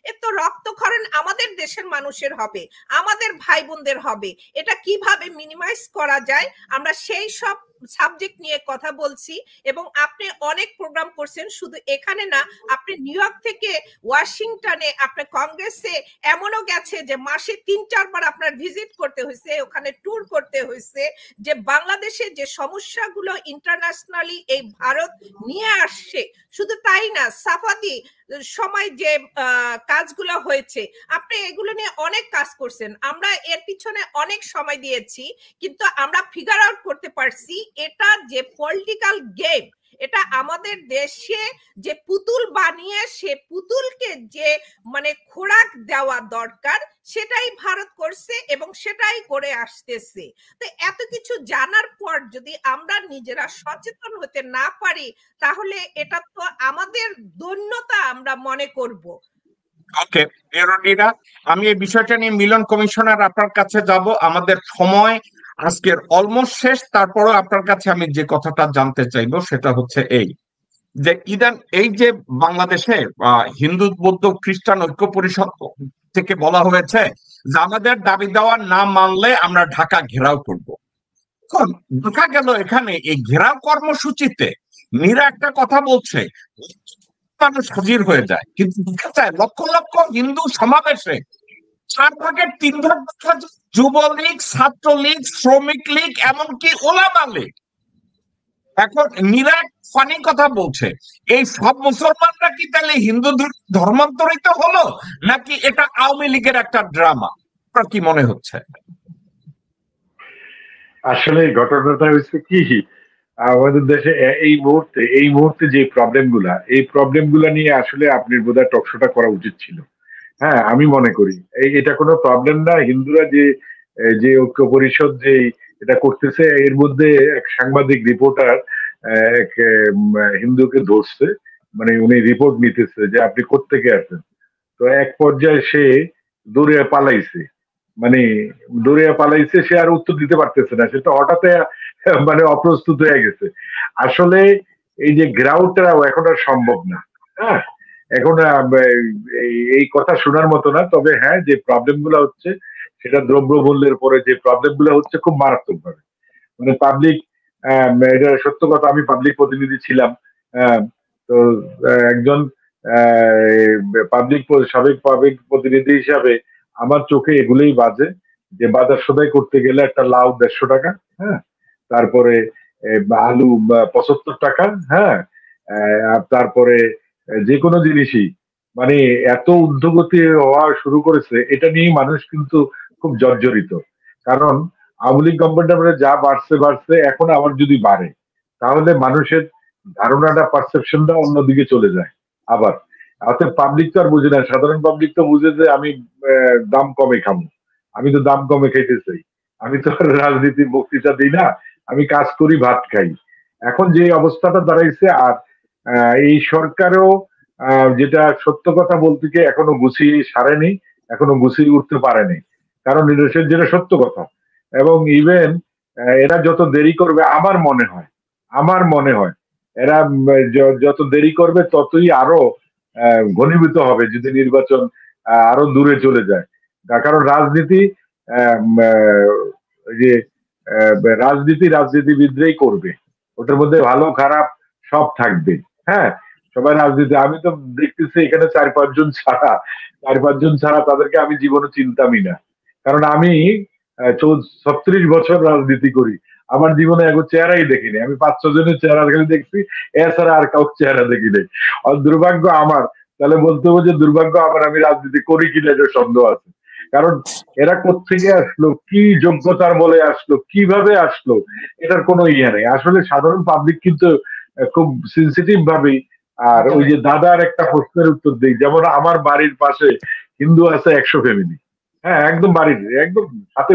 এ তো রক্তক্ষরণ আমাদের দেশের মানুষের হবে, আমাদের ভাই বোনদের হবে। এটা কিভাবে মিনিমাইজ করা যায়, আমরা সেই সব সাবজেক্ট নিয়ে কথা বলছি। এবং আপনি অনেক প্রোগ্রাম করছেন, শুধু এখানে না, আপনি নিউ ইয়র্ক থেকে ওয়াশিংটনে, আপনার কংগ্রেসে এমনও গেছে যে মাসে ৩-৪ বার আপনার ভিজিট করতে হয়েছে, ওখানে ট্যুর করতে হয়েছে, যে বাংলাদেশে যে সমস্যাগুলো ইন্টারন্যাশনালি এই ভারত নিয়ে আসছে। শুধু তাই না, সাফাদি সময় যে কাজগুলো হয়েছে, আপনি এগুলো নিয়ে অনেক কাজ করছেন, আমরা এর পিছনে অনেক সময় দিয়েছি, কিন্তু আমরা ফিগার আউট করতে পারছি এটা যে পলিটিক্যাল গেম, এটা আমাদের দেশে যে পুতুল বানিয়ে সে পুতুলকে যে মানে খোরাক দেওয়া দরকার, সেটাই ভারত করছে এবং সেটাই করে আসতেছে। তো এত কিছু জানার পর যদি আমরা নিজেরা সচেতন হতে না পারি, তাহলে এটা তো আমাদের দৈন্যতা আমরা মনে করব। ওকে এরোনিরা, আমি এই বিষয়টা নিয়ে মিলন কমিশনার আপনার কাছে যাব। আমাদের সময় আজকের অলমোস্ট শেষ। তারপরও আপনার কাছে আমি যে কথাটা জানতে চাইবো সেটা হচ্ছে এই যে এই যে বাংলাদেশে হিন্দু বৌদ্ধ খ্রিস্টান ঐক্য পরিষদ থেকে বলা হয়েছে যে আমাদের দাবি দেওয়া না মানলে আমরা ঢাকা ঘেরাও করব। এখন দেখা গেল এখানে এই ঘেরাও কর্মসূচিতে মীরা একটা কথা বলছে, মানুষ হাজির হয়ে যায়, কিন্তু দেখা যায় লক্ষ লক্ষ হিন্দু সমাবেশে 4/3 দেখা যায় যুবলীগ, ছাত্রলীগ, শ্রমিক লীগ, এমনকি ওলামা লীগ। এখন মীরা ফানি কথা বলছে, এই সব মুসলমানরা কি তাহলে হিন্দু ধর্মান্তরিত হলো, নাকি এটা আওয়ামী লীগের একটা ড্রামা? আপনার কি মনে হচ্ছে? আসলে ঘটনাটা হচ্ছে কি, আমাদের দেশে এই মুহূর্তে যে প্রবলেমগুলা নিয়ে আসলে আপনি বোধহয় টকশোটা করা উচিত ছিল। হ্যাঁ, আমি মনে করি এটা কোনো প্রবলেম না। হিন্দুরা যে ঐক্য পরিষদ যে এটা করতেছে, এর মধ্যে এক সাংবাদিক রিপোর্টার এক হিন্দুকে ধরছে, মানে উনি রিপোর্ট নিতেছে যে আপনি কোত্থেকে আসেন। তো এক পর্যায়ে সে দৌড়ে পালাইছে, সে আর উত্তর দিতে পারতেছে না, সেটা হঠাৎ মানে অপ্রস্তুত হয়ে গেছে। আসলে এই যে গ্রাউন্ডটাও এখন আর সম্ভব না। হ্যাঁ, এখন এই কথা শোনার মতো না। তবে হ্যাঁ, যে প্রবলেম গুলো হচ্ছে সেটা দ্রব্য মূল্যের পরে যে প্রবলেম গুলো হচ্ছে খুব মারাত্মক ভাবে, মানে পাবলিক, এটা সত্য কথা, আমি পাবলিক প্রতিনিধি ছিলাম। তো একজন সাবেক পাবলিক প্রতিনিধি হিসাবে আমার চোখে এগুলোই বাজে, যে বাজার সদাই করতে গেলে একটা লাউ 150 টাকা, হ্যাঁ, তারপরে আলু 75 টাকা, হ্যাঁ, তারপরে যে কোনো জিনিসই মানে এত ঊর্ধ্বগতি হওয়া শুরু করেছে। এটা নিয়ে মানুষ কিন্তু খুব জর্জরিত, কারণ আওয়ামী লীগ গভর্নমেন্ট যা বাড়ছে, এখন আবার যদি বাড়ে তাহলে মানুষের ধারণাটা, পারসেপশনটা অন্যদিকে চলে যায় আবার। অর্থাৎ পাবলিক তো আর বুঝে না, সাধারণ পাবলিক তো বুঝে যে আমি দাম কমে খাবো, আমি তো দাম কমে খাইতে চাই, আমি তো রাজনীতির বক্তৃতা দিই না, আমি কাজ করি, ভাত খাই। এখন যে অবস্থাটা দাঁড়াইছে, আর এই সরকারও যেটা সত্য কথা বলতে গিয়ে এখনো গুছিয়ে সারেনি, এখনো গুছিয়ে উঠতে পারেনি, কারণ যেটা সত্য কথা। এবং ইভেন এরা যত দেরি করবে, আমার মনে হয় এরা যত দেরি করবে ততই আরো ঘনীভূত হবে, যদি নির্বাচন আরো দূরে চলে যায়। কারণ যে রাজনীতিবিদরাই করবে, ওটার মধ্যে ভালো খারাপ সব থাকবে। হ্যাঁ, সবাই রাজনীতি। আমি তো দেখতেছি এখানে 4-5 জন ছাড়া তাদেরকে আমি জীবনে চিনতামই না। কারণ আমি 36 বছর রাজনীতি করি, আমার জীবনে এখন চেহারাই দেখিনি। আমি 5-6 জনের চেহারা খালি দেখছি, এছাড়া আর কাউর চেহারা দেখি নাই। আর দুর্ভাগ্য আমার, তাহলে বলতে হবে যে দুর্ভাগ্য আমার, আমি রাজনীতি করি কিনা এটা সন্দেহ আছে। কারণ এরা কোত্থেকে আসলো, কি যোগ্যতার বলে আসলো, কিভাবে আসলো, এটার কোনো ইয়ে নেই। আসলে সাধারণ পাবলিক কিন্তু খুব সেন্সিটিভ ভাবেই। আর ওই যে দাদার একটা প্রশ্নের উত্তর দিই, যেমন আমার বাড়ির পাশে হিন্দু আছে 100 ফ্যামিলি, হ্যাঁ একদম বাড়ির একদম সাথে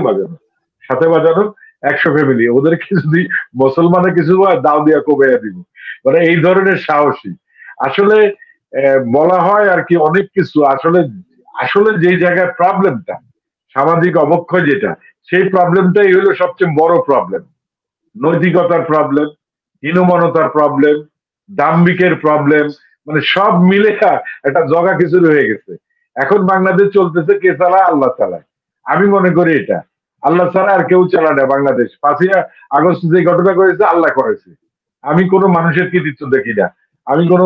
বাজানো 100 ফ্যামিলি। ওদেরকে যদি মুসলমানের কিছু দাও দিয়া কবে দিব, মানে এই ধরনের সাহসী। আসলে বলা হয় আর কি অনেক কিছু। আসলে যে জায়গায় প্রবলেমটা, সামাজিক অবক্ষয় যেটা, সেই প্রবলেমটাই হলো সবচেয়ে বড় প্রবলেম। নৈতিকতার প্রবলেম, হীনমনতার প্রবলেম, দাম্ভিকের প্রবলেম, মানে সব মিলে একটা জগা খিচুড়ি হয়ে গেছে। এখন বাংলাদেশ চলতেছে কে চালায়? আল্লাহ চালায়। আমি মনে করি এটা আল্লাহ ছাড়া আর কেউ চালায় না বাংলাদেশ। 5ই আগস্ট যে ঘটনা করেছে আল্লাহ করেছে। আমি কোনো মানুষের কৃতিত্ব দেখি না, আমি কোনো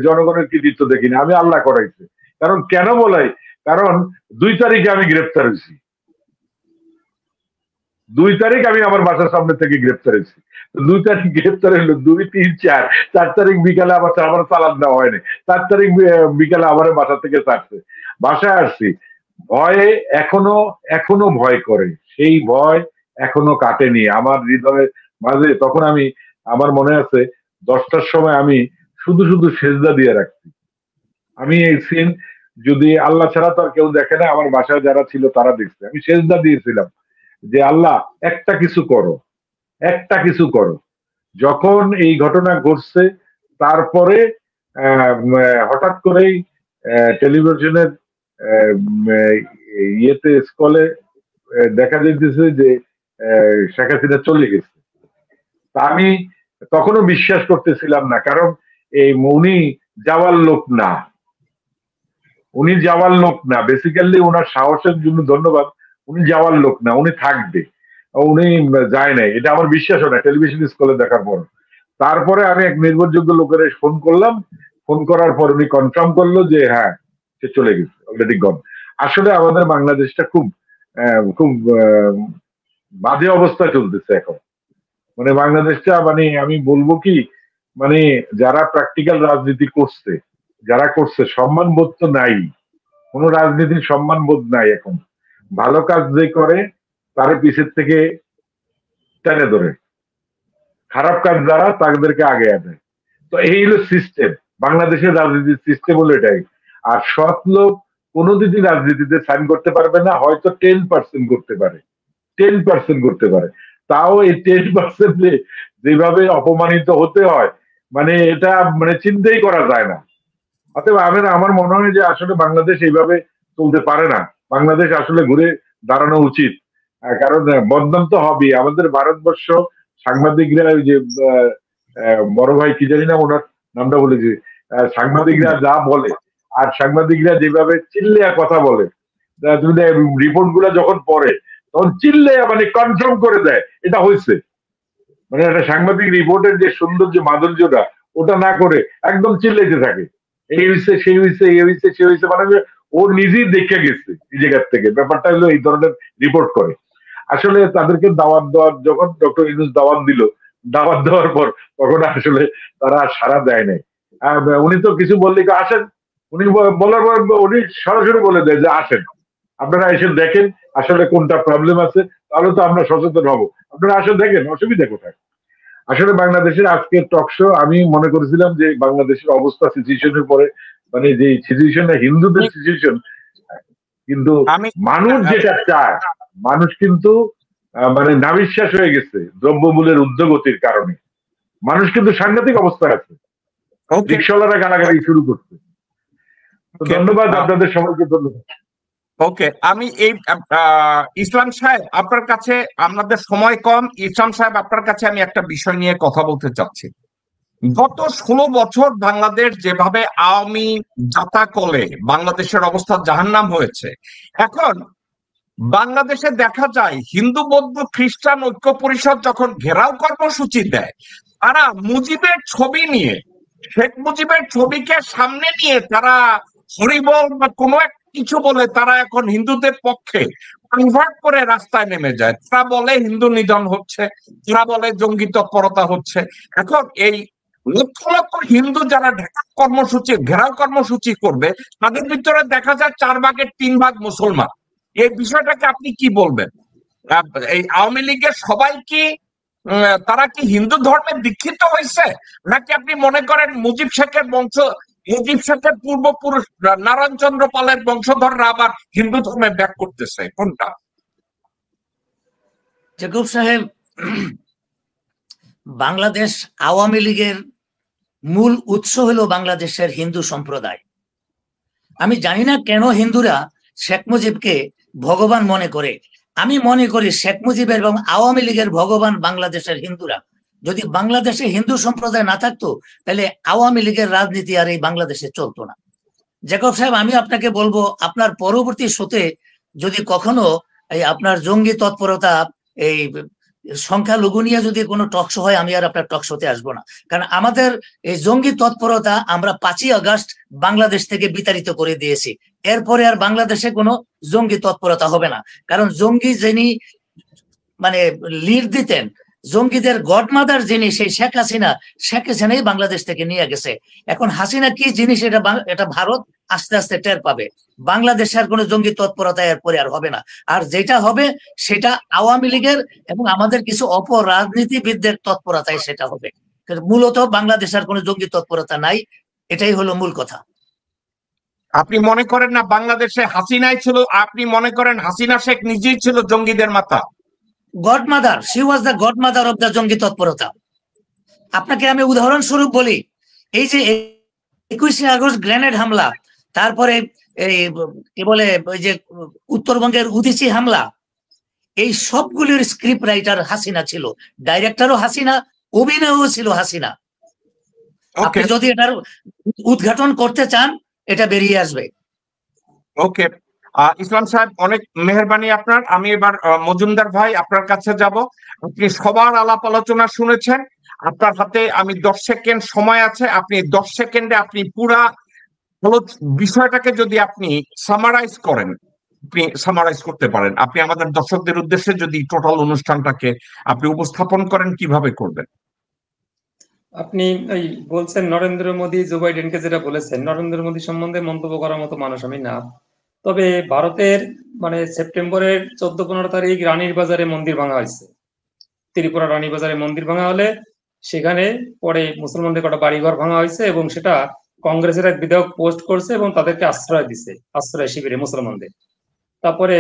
জনগণের কৃতিত্ব দেখি না, আমি আল্লাহ করাইছে। কারণ কেন বলাই? কারণ 2 তারিখে আমি গ্রেপ্তার হয়েছি। 2 তারিখ আমি আমার বাসার সামনে থেকে গ্রেপ্তার হয়েছি। 2 তারিখ গ্রেপ্তার হলো, 2, 3, 4 তারিখ বিকালে আমার চালান দেওয়া হয়নি। 4 তারিখ বিকালে আমার বাসা থেকে ছাড়ছে, বাসায় আসছি। ভয়ে এখনো ভয় করে, সেই ভয় এখনো কাটেনি আমার হৃদয়ের মাঝে। তখন আমার মনে আছে 10টার সময় আমি শুধু সেজদা দিয়ে রাখছি। আমি এই সিন যদি আল্লাহ ছাড়া তো আর কেউ দেখে না, আমার বাসায় যারা ছিল তারা দেখছে। আমি সেজদা দিয়েছিলাম যে আল্লাহ একটা কিছু করো। যখন এই ঘটনা ঘটছে তারপরে হঠাৎ করেই টেলিভিশনের ইয়েতে স্কলে দেখা যাইতেছে যে শেখ হাসিনা চলে গেছে। তা আমি তখনও বিশ্বাস করতেছিলাম না, কারণ উনি যাওয়ার লোক না, বেসিক্যালি ওনার সাহসের জন্য ধন্যবাদ। উনি যাওয়ার লোক না, উনি থাকবে, উনি যায় নাই, এটা আমার বিশ্বাস হয় না টেলিভিশন স্কুলে দেখার পর। তারপরে আমি এক নির্ভরযোগ্য লোকের ফোন করলাম, ফোন করার পর উনি কনফার্ম করলো যে হ্যাঁ সে চলে গেছে, অলরেডি গন। আসলে আমাদের বাংলাদেশটা খুব বাজে অবস্থায় চলতেছে এখন। মানে বাংলাদেশটা, মানে আমি বলবো কি, মানে যারা প্র্যাকটিক্যাল রাজনীতি করছে, সম্মান বোধ তো নাই, কোনো রাজনীতির সম্মান বোধ নাই এখন। ভালো কাজ যে করে তার পিছের থেকে টেনে ধরে, খারাপ কাজ যারা তাদেরকে আগে আনে। তো এই হলো সিস্টেম, বাংলাদেশের রাজনীতির সিস্টেম হলো এটাই। আর সৎ লোক কোনোদিনই রাজনীতিতে সাইন করতে পারবে না, হয়তো 10% করতে পারে। তাও এই 10% যেভাবে অপমানিত হতে হয়, মানে এটা মানে চিন্তাই করা যায় না। অতএব আমার মনে হয় যে আসলে বাংলাদেশ এইভাবে চলতে পারে না, বাংলাদেশ আসলে ঘুরে দাঁড়ানো উচিত। কারণ বদনাম তো হবে আমাদের ভারতবর্ষ। সাংবাদিকরা ওই যে বড় ভাই কি জানি না ওনার নামটা বলেছে, সাংবাদিকরা যা বলে আর সাংবাদিকরা যেভাবে চিল্লিয়া কথা বলে, রিপোর্ট গুলা যখন পড়ে তখন চিল্লিয়া মানে কনফার্ম করে দেয় এটা হয়েছে। মানে একটা সাংবাদিক রিপোর্টের যে সৌন্দর্য মাধুর্যটা ওটা না করে একদম চিল্লাইতে থাকে, এই হয়েছে সেই হয়েছে, এই হয়েছে সে হয়েছে, মানে ও নিজেই দেখে গেছে এই জায়গার থেকে। ব্যাপারটা হলো এই ধরনের রিপোর্ট করে। আসলে তাদেরকে দাওয়াত দেওয়ার, যখন ডক্টর ইউনূস দাওয়াত দেওয়ার পর তখন আসলে তারা সাড়া দেয় নাই। উনি তো কিছু বললে আসেন, উনি বলার পর উনি সরাসরি বলে দেয় যে আসেন, আপনারা এসে দেখেন আসলে কোনটা প্রবলেম আছে, তাহলে তো আমরা সচেতন হব, আপনারা আসে দেখেন, অসুবিধা কোথায়। আসলে বাংলাদেশের আজকের টকশো, আমি মনে করেছিলাম যে বাংলাদেশের অবস্থা সিচুয়েশনের পরে, মানে যে সিচুয়েশন হিন্দুদের সিচুয়েশন, কিন্তু মানুষ যেটা চায়, মানুষ কিন্তু মানে নাবিশ্বাস হয়ে গেছে দ্রব্যমূল্যের ঊর্ধ্বগতির কারণে। মানুষ কিন্তু সাংঘাতিক অবস্থায় আছে, রিকশাওয়ালারা গালাগালি শুরু করছে। ধন্যবাদ আপনাদের সবাইকে, ধন্যবাদ। ওকে, আমি এই ইসলাম সাহেব আপনার কাছে, আমাদের সময় কম, ইসলাম সাহেব আপনার কাছে আমি একটা বিষয় নিয়ে কথা বলতে চাচ্ছি। গত 16 বছর বাংলাদেশ যেভাবে আওয়ামী জাতাকলে বাংলাদেশের অবস্থা জাহান্নাম হয়েছে, এখন বাংলাদেশে দেখা যায় হিন্দু বৌদ্ধ খ্রিস্টান ঐক্য পরিষদ যখন ঘেরাও কর্মসূচি দেয়, তারা মুজিবের ছবি নিয়ে শেখ মুজিবের ছবিকে সামনে নিয়ে তারা হরিবল বা কোনো এক কিছু বলে তারা এখন হিন্দুদের পক্ষে কনভার্ট করে রাস্তায় নেমে যায়। তারা বলে হিন্দু নিধন হচ্ছে, তারা বলে জঙ্গি তৎপরতা হচ্ছে। এখন এই লক্ষ লক্ষ হিন্দু যারা ঢাকা কর্মসূচি ঘেরাও কর্মসূচি করবে, তাদের ভিতরে দেখা যায় 4 ভাগের 3 ভাগ মুসলমান। এই বিষয়টাকে আপনি কি বলবেন? এই আওয়ামী লীগের সবাই কি তারা কি হিন্দু ধর্মে দীক্ষিত হয়েছে, নাকি আপনি মনে করেন মুজিব শেখের পূর্বপুরুষ নারায়ণ চন্দ্র পালের বংশধররা আবার হিন্দু ধর্মে ব্যাক করতেছে? কোনটা? জেকব সাহেব, বাংলাদেশ আওয়ামী লীগের মূল উৎস হলো বাংলাদেশের হিন্দু সম্প্রদায়। আমি জানি না কেন হিন্দুরা শেখ মুজিবকে ভগবান মনে করে। আমি মনে করি শেখ মুজিবের এবং আওয়ামী লীগের ভগবান বাংলাদেশের হিন্দুরা। যদি বাংলাদেশে হিন্দু সম্প্রদায় না থাকতো, তাহলে আওয়ামী লীগের রাজনীতি আর এই বাংলাদেশে চলতো না। জেকব সাহেব, আমি আপনাকে বলবো, আপনার পরবর্তী শোতে যদি কখনো এই আপনার জঙ্গি তৎপরতা, এই সংখ্যালঘু নিয়ে যদি কোনো টকশো হয়, আমি আর আপনার টকশোতে আসবো না। কারণ আমাদের এই জঙ্গি তৎপরতা আমরা 5ই আগস্ট বাংলাদেশ থেকে বিতাড়িত করে দিয়েছি। এরপরে আর বাংলাদেশে কোনো জঙ্গি তৎপরতা হবে না। কারণ জঙ্গি যিনি মানে লিড দিতেন, জঙ্গিদের গডমাদার যিনি, সেই শেখ হাসিনাই বাংলাদেশ থেকে নিয়ে গেছে। এখন হাসিনা কি জিনিস এটা ভারত আস্তে আস্তে টের পাবে। বাংলাদেশের কোনো জঙ্গি তৎপরতা এরপরে আর হবে না। আর যেটা হবে সেটা আওয়ামী লীগের এবং আমাদের কিছু অপরাজনীতিবিদদের তৎপরতায় সেটা হবে। মূলত বাংলাদেশের কোনো জঙ্গি তৎপরতা নাই, এটাই হলো মূল কথা। আপনি মনে করেন না বাংলাদেশে হাসিনাই ছিল? আপনি মনে করেন হাসিনা শেখ নিজেই ছিল জঙ্গিদের মাথা? Godmother, she was the godmother of the জঙ্গি তৎপরতা। আপনাকে আমি উদাহরণস্বরূপ বলি, এই যে 21শে আগস্ট গ্রেনেড হামলা, তারপরে এই কি বলে ওই যে উত্তরবঙ্গের উদিচি হামলা, এই সবগুলির স্ক্রিপ্ট রাইটার হাসিনা ছিল, ডাইরেক্টরও হাসিনা, অভিনয়ও ছিল হাসিনা। আপনি যদি এটার উদ্ঘাটন করতে চান, এটা বেরিয়ে আসবে। ওকে, ইসলাম সাহেব, অনেক মেহেরবানি আপনার। আমি এবার মজুমদার ভাই আপনার কাছে যাব। আপনি সবার আলাপ আলোচনা শুনেছেন। আপনার হাতে আমি 10 সেকেন্ড সময় আছে। আপনি 10 সেকেন্ডে আপনি পুরা বিষয়টাকে যদি আপনি সামারাইজ করেন, আপনি সামারাইজ করতে পারেন। আপনি আমাদের দর্শকদের উদ্দেশ্যে যদি টোটাল অনুষ্ঠানটাকে আপনি উপস্থাপন করেন, কিভাবে করবেন? আপনি এই বলছেন নরেন্দ্র মোদী জো বাইডেনকে যেটা বলেছেন, নরেন্দ্র মোদী সম্বন্ধে মন্তব্য করার মতো মানুষ আমি না। তবে ভারতের মানে সেপ্টেম্বরের 14-15 তারিখ রানীর বাজারে মন্দির ভাঙা হয়েছে। ত্রিপুরা রানী বাজারে মন্দির ভাঙা হলে সেখানে পরে মুসলমানদের কটা বাড়িঘর ভাঙা হয়েছে এবং সেটা কংগ্রেসের এক বিধায়ক পোস্ট করছে এবং তাদেরকে আশ্রয় দিছে, আশ্রয় শিবিরে মুসলমানদের। তারপরে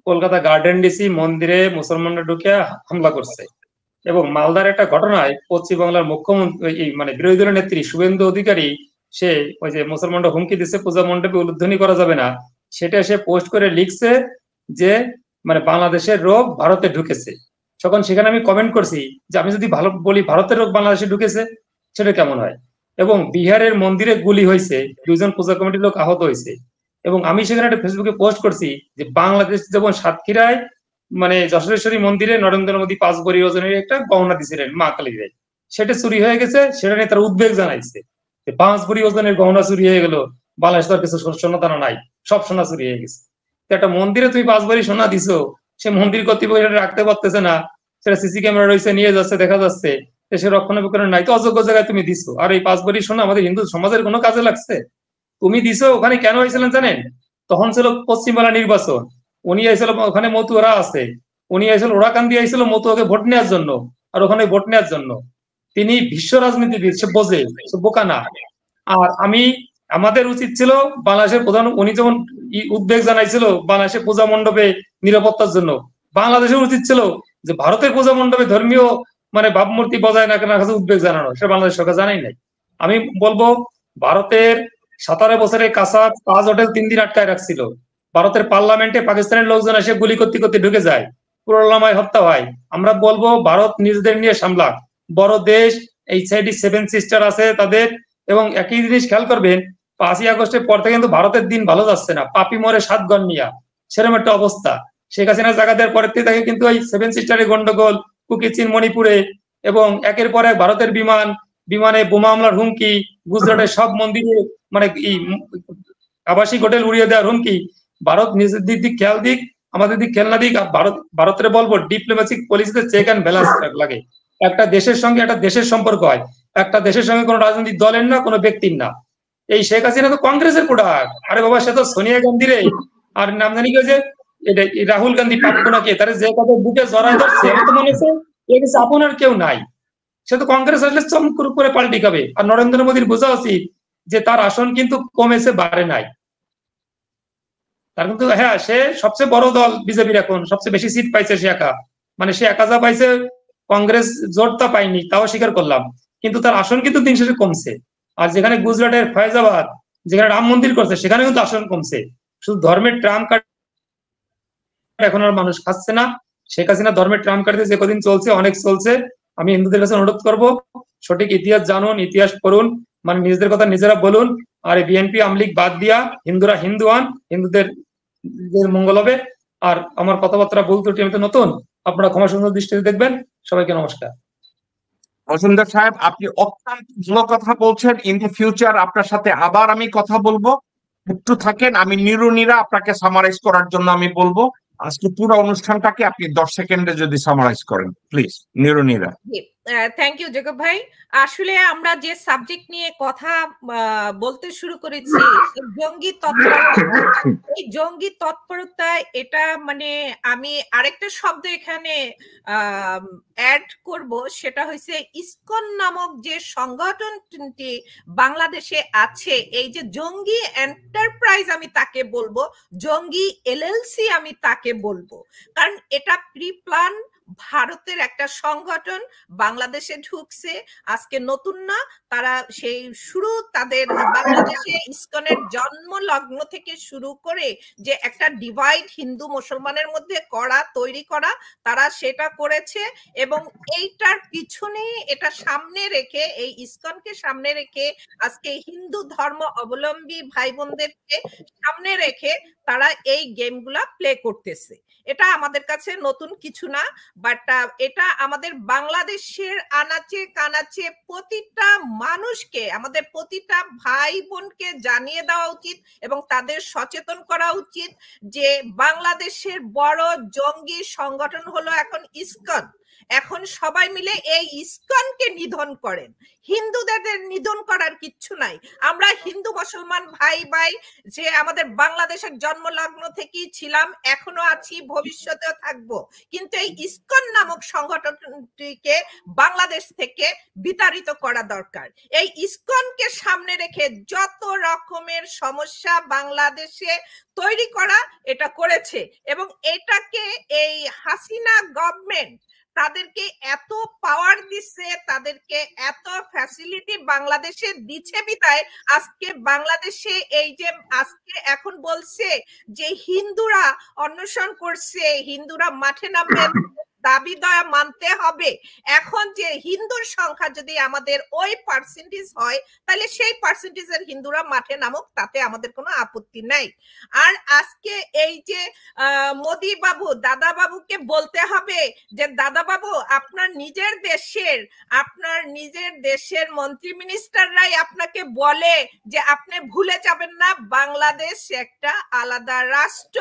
কলকাতা গার্ডেন ডিসি মন্দিরে মুসলমানরা ঢুকে হামলা করছে। এবং মালদার একটা ঘটনায় পশ্চিমবাংলার মুখ্যমন্ত্রী মানে বিরোধী দলের নেত্রী শুভেন্দু অধিকারী, সে ওই যে মুসলমানরা হুমকি দিচ্ছে পূজা মণ্ডপে উলুধ্বনি করা যাবে না, সেটা সে পোস্ট করে লিখছে যে মানে বাংলাদেশের রোগ ভারতে ঢুকেছে। তখন সেখানে আমি কমেন্ট করছি যে আমি যদি ভালো বলি ভারতের রোগ বাংলাদেশে ঢুকেছে, সেটা কেমন হয়? এবং বিহারের মন্দিরে গুলি হয়েছে, 2 জন পূজা কমিটির লোক আহত হয়েছে। এবং আমি সেখানে একটা ফেসবুকে পোস্ট করছি যে বাংলাদেশ যেমন সাতক্ষীরায় মানে যশোরেশ্বরী মন্দিরে নরেন্দ্র মোদী 5 ভরি ওজনের একটা গহনা দিয়েছিলেন মা কালীর, সেটা চুরি হয়ে গেছে। সেটা নিয়ে তারা উদ্বেগ জানাইছে যে 5 ভরি ওজনের গহনা চুরি হয়ে গেল, বাংলাদেশ আর কিছু সোনা দানা নাই, সব সোনা চুরি হয়ে গেছে। একটা মন্দিরে তুমি 5 ভরি সোনা দিছো, সে মন্দির কর্তৃপক্ষ রাখতে পারতেছে না, সেটা সিসি ক্যামেরা রয়েছে, নিয়ে যাচ্ছে, দেখা যাচ্ছে, সে রক্ষণাবেক্ষণ নাই, তো অযোগ্য জায়গায় তুমি দিছো। আর এই 5 ভরি সোনা আমাদের হিন্দু সমাজের কোনো কাজে লাগছে? তুমি দিছো। ওখানে কেন হয়েছিলেন জানেন? তখন ছিল পশ্চিমবাংলা নির্বাচন, উনি আইছিল, ওখানে মতুয়ারা আছে, উনি আইছিল ওরাকান্দি আইছিল মতুয়াকে ভোট নেওয়ার জন্য, আর ওখানে ভোট নেওয়ার জন্য। তিনি বিশ্ব রাজনীতিবিদ, সে বোঝে, সে বোকা না। আর আমাদের উচিত ছিল বাংলাদেশের প্রধান, উনি যেমন উদ্বেগ জানাইছিল বাংলাদেশের পূজা মণ্ডপে নিরাপত্তার জন্য, বাংলাদেশের উচিত ছিল যে ভারতের পূজা মণ্ডপে ধর্মীয় মানে ভাবমূর্তি বজায় না রাখার উদ্বেগ জানানো, সেটা বাংলাদেশ সরকার জানাই নাই। আমি বলবো ভারতের 17 বছরের কাঁচা তাজ হোটেল 3 দিন আটকায় রাখছিল। ভারতের পার্লামেন্টে পাকিস্তানের লোকজন এসে গুলি করতে করতে ঢুকে যায়, পুরোলামায় হত্যা হয়। আমরা বলবো ভারত নিজেদের নিয়ে সামলাক, বড় দেশ, এই সাইডে 7 সিস্টার আছে তাদের। এবং একই জিনিস খেয়াল করবেন, 5ই আগস্টের পর থেকে কিন্তু ভারতের দিন ভালো যাচ্ছে না, পাপি মরে 7 গন্নিয়া, সেরকম একটা অবস্থা। শেখ হাসিনা জায়গা দেওয়ার পরের থেকে কিন্তু এই 7 সিস্টারের গন্ডগোল, কুকিচিন মণিপুরে, এবং একের পর এক ভারতের বিমান বিমানে বোমা হামলার হুমকি, গুজরাটের সব মন্দিরে মানে আবাসিক হোটেল উড়িয়ে দেওয়ার হুমকি। ভারত নিজের দিক খেয়াল দিক, আমাদের দিক খেয়াল না দিক। আর ভারতের বলবো ডিপ্লোম্যাটিক পলিসিতে চেক অ্যান্ড ব্যালেন্স লাগে। একটা দেশের সঙ্গে একটা দেশের সম্পর্ক হয়, একটা দেশের সঙ্গে কোনো রাজনৈতিক দলের না, কোনো ব্যক্তির না। এই শেখ হাসিনা তো কংগ্রেসের প্রোডাক্ট। আরে বাবা, সে তো সোনিয়া গান্ধী রে, আর নাম জানি যে রাহুল গান্ধী পাপ্পু নাকি, তারা যে কথা বুকে জড়ায় ধরছে, আমার তো মনে হচ্ছে এর কাছে আপন আর কেউ নাই। সে তো কংগ্রেস আসলে চমকুর উপরে পাল্টি খাবে। আর নরেন্দ্র মোদীর বোঝা উচিত যে তার আসন কিন্তু কমেছে, বাড়ে নাই। তার কিন্তু হ্যাঁ, সে সবচেয়ে বড় দল বিজেপির, এখন সবচেয়ে বেশি সিট পাইছে সে একা। মানে সে একা যা পাইছে, কংগ্রেস জোটটা পায়নি, তাও স্বীকার করলাম। কিন্তু তার আসন কিন্তু দিন শেষে কমছে। আর যেখানে গুজরাটের ফয়জাবাদ, যেখানে রাম মন্দির করছে, সেখানে কিন্তু আসন কমছে। শুধু ধর্মের ট্রাম কার্ড এখন আর মানুষ খাচ্ছে না। শেখ হাসিনা ধর্মের ট্রাম কার্ডে যে কদিন চলছে, অনেক চলছে। আমি হিন্দুদের কাছে অনুরোধ করব, সঠিক ইতিহাস জানুন, ইতিহাস পড়ুন, মানে নিজেদের কথা নিজেরা বলুন। আর বিএনপি আমলিগ বাদ দিয়া হিন্দুরা হিন্দু হন, হিন্দুদের মঙ্গল হবে। আর আমার কথাবার্তা ভুল ত্রুটি, আমি তো নতুন, আপনারা ক্ষমা সুন্দর দৃষ্টিতে দেখবেন। সবাইকে নমস্কার। মজুমদার সাহেব, আপনি অত্যন্ত ভালো কথা বলছেন। ইন দ্য ফিউচার আপনার সাথে আবার আমি কথা বলবো, একটু থাকেন। আমি নিরুনিরা আপনাকে সামারাইজ করার জন্য আমি বলবো, আজকে পুরো অনুষ্ঠানটাকে আপনি 10 সেকেন্ডে যদি সামারাইজ করেন প্লিজ, নিরুনিরা। থ্যাংক ইউ জেকব ভাই। আসলে আমরা যে সাবজেক্ট নিয়ে কথা বলতে শুরু করেছি, জঙ্গি তৎপরতা, এই জঙ্গি তৎপরতা, এটা মানে আমি আরেকটা শব্দ এখানে অ্যাড করব, সেটা হচ্ছে ইসকন নামক যে সংগঠনটি বাংলাদেশে আছে, এই যে জঙ্গি এন্টারপ্রাইজ আমি তাকে বলবো, জঙ্গি এলএলসি আমি তাকে বলবো। কারণ এটা প্রি প্ল্যান ভারতের একটা সংগঠন বাংলাদেশে ঢুকছে, আজকে নতুন না। তারা সেই শুরু তাদের বাংলাদেশে ইসকনের জন্ম লগ্ন থেকে শুরু করে যে একটা ডিভাইড হিন্দু মুসলমানের মধ্যে তৈরি করা, তারা সেটা করেছে। এবং এইটার পিছনে এটা সামনে রেখে, এই ইসকনকে সামনে রেখে, আজকে হিন্দু ধর্ম অবলম্বী ভাই বোনদেরকে সামনে রেখে তারা এই গেমগুলা প্লে করতেছে। এটা আমাদের কাছে নতুন কিছু না, বাট এটা আমাদের বাংলাদেশের আনাচে কানাচে প্রতিটা মানুষকে, আমাদের প্রতিটা ভাই বোনকে জানিয়ে দেওয়া উচিত এবং তাদের সচেতন করা উচিত যে বাংলাদেশের বড় জঙ্গি সংগঠন হলো এখন ইসকন। এখন সবাই মিলে এই ইসকনকে নিধন করেন, হিন্দুদের নিধন করার কিচ্ছু নাই। আমরা হিন্দু মুসলমান ভাই ভাই, যে আমাদের বাংলাদেশের জন্মলগ্ন থেকেই ছিলাম, এখনো আছি, ভবিষ্যতেও থাকবো। কিন্তু এই ইসকন নামক সংগঠনটিকে বাংলাদেশ থেকে বিতাড়িত করা দরকার। এই ইসকনকে সামনে রেখে যত রকমের সমস্যা বাংলাদেশে তৈরি করা, এটা করেছে। এবং এটাকে এই হাসিনা গভর্নমেন্ট তাদেরকে এত পাওয়ার দিচ্ছে, তাদেরকে এত ফ্যাসিলিটি বাংলাদেশে দিচ্ছে বিদায় আজকে বাংলাদেশে এই যে আজকে এখন বলছে যে হিন্দুরা অন্বেষণ করছে, হিন্দুরা মাঠে নামবে, দাবি দয়া মানতে হবে। এখন যে হিন্দুর সংখ্যা যদি আমাদের ওই পার্সেন্টেজ হয়, তাহলে সেই পার্সেন্টেজের হিন্দুরা মাঠে নামুক, তাতে আমাদের কোনো আপত্তি নাই। আর আজকে এই যে মোদি বাবু, দাদা বাবুকে বলতে হবে যে দাদা বাবু, আপনার নিজের দেশের মন্ত্রী মিনিস্টাররাই আপনাকে বলে যে আপনি ভুলে যাবেন না বাংলাদেশ একটা আলাদা রাষ্ট্র।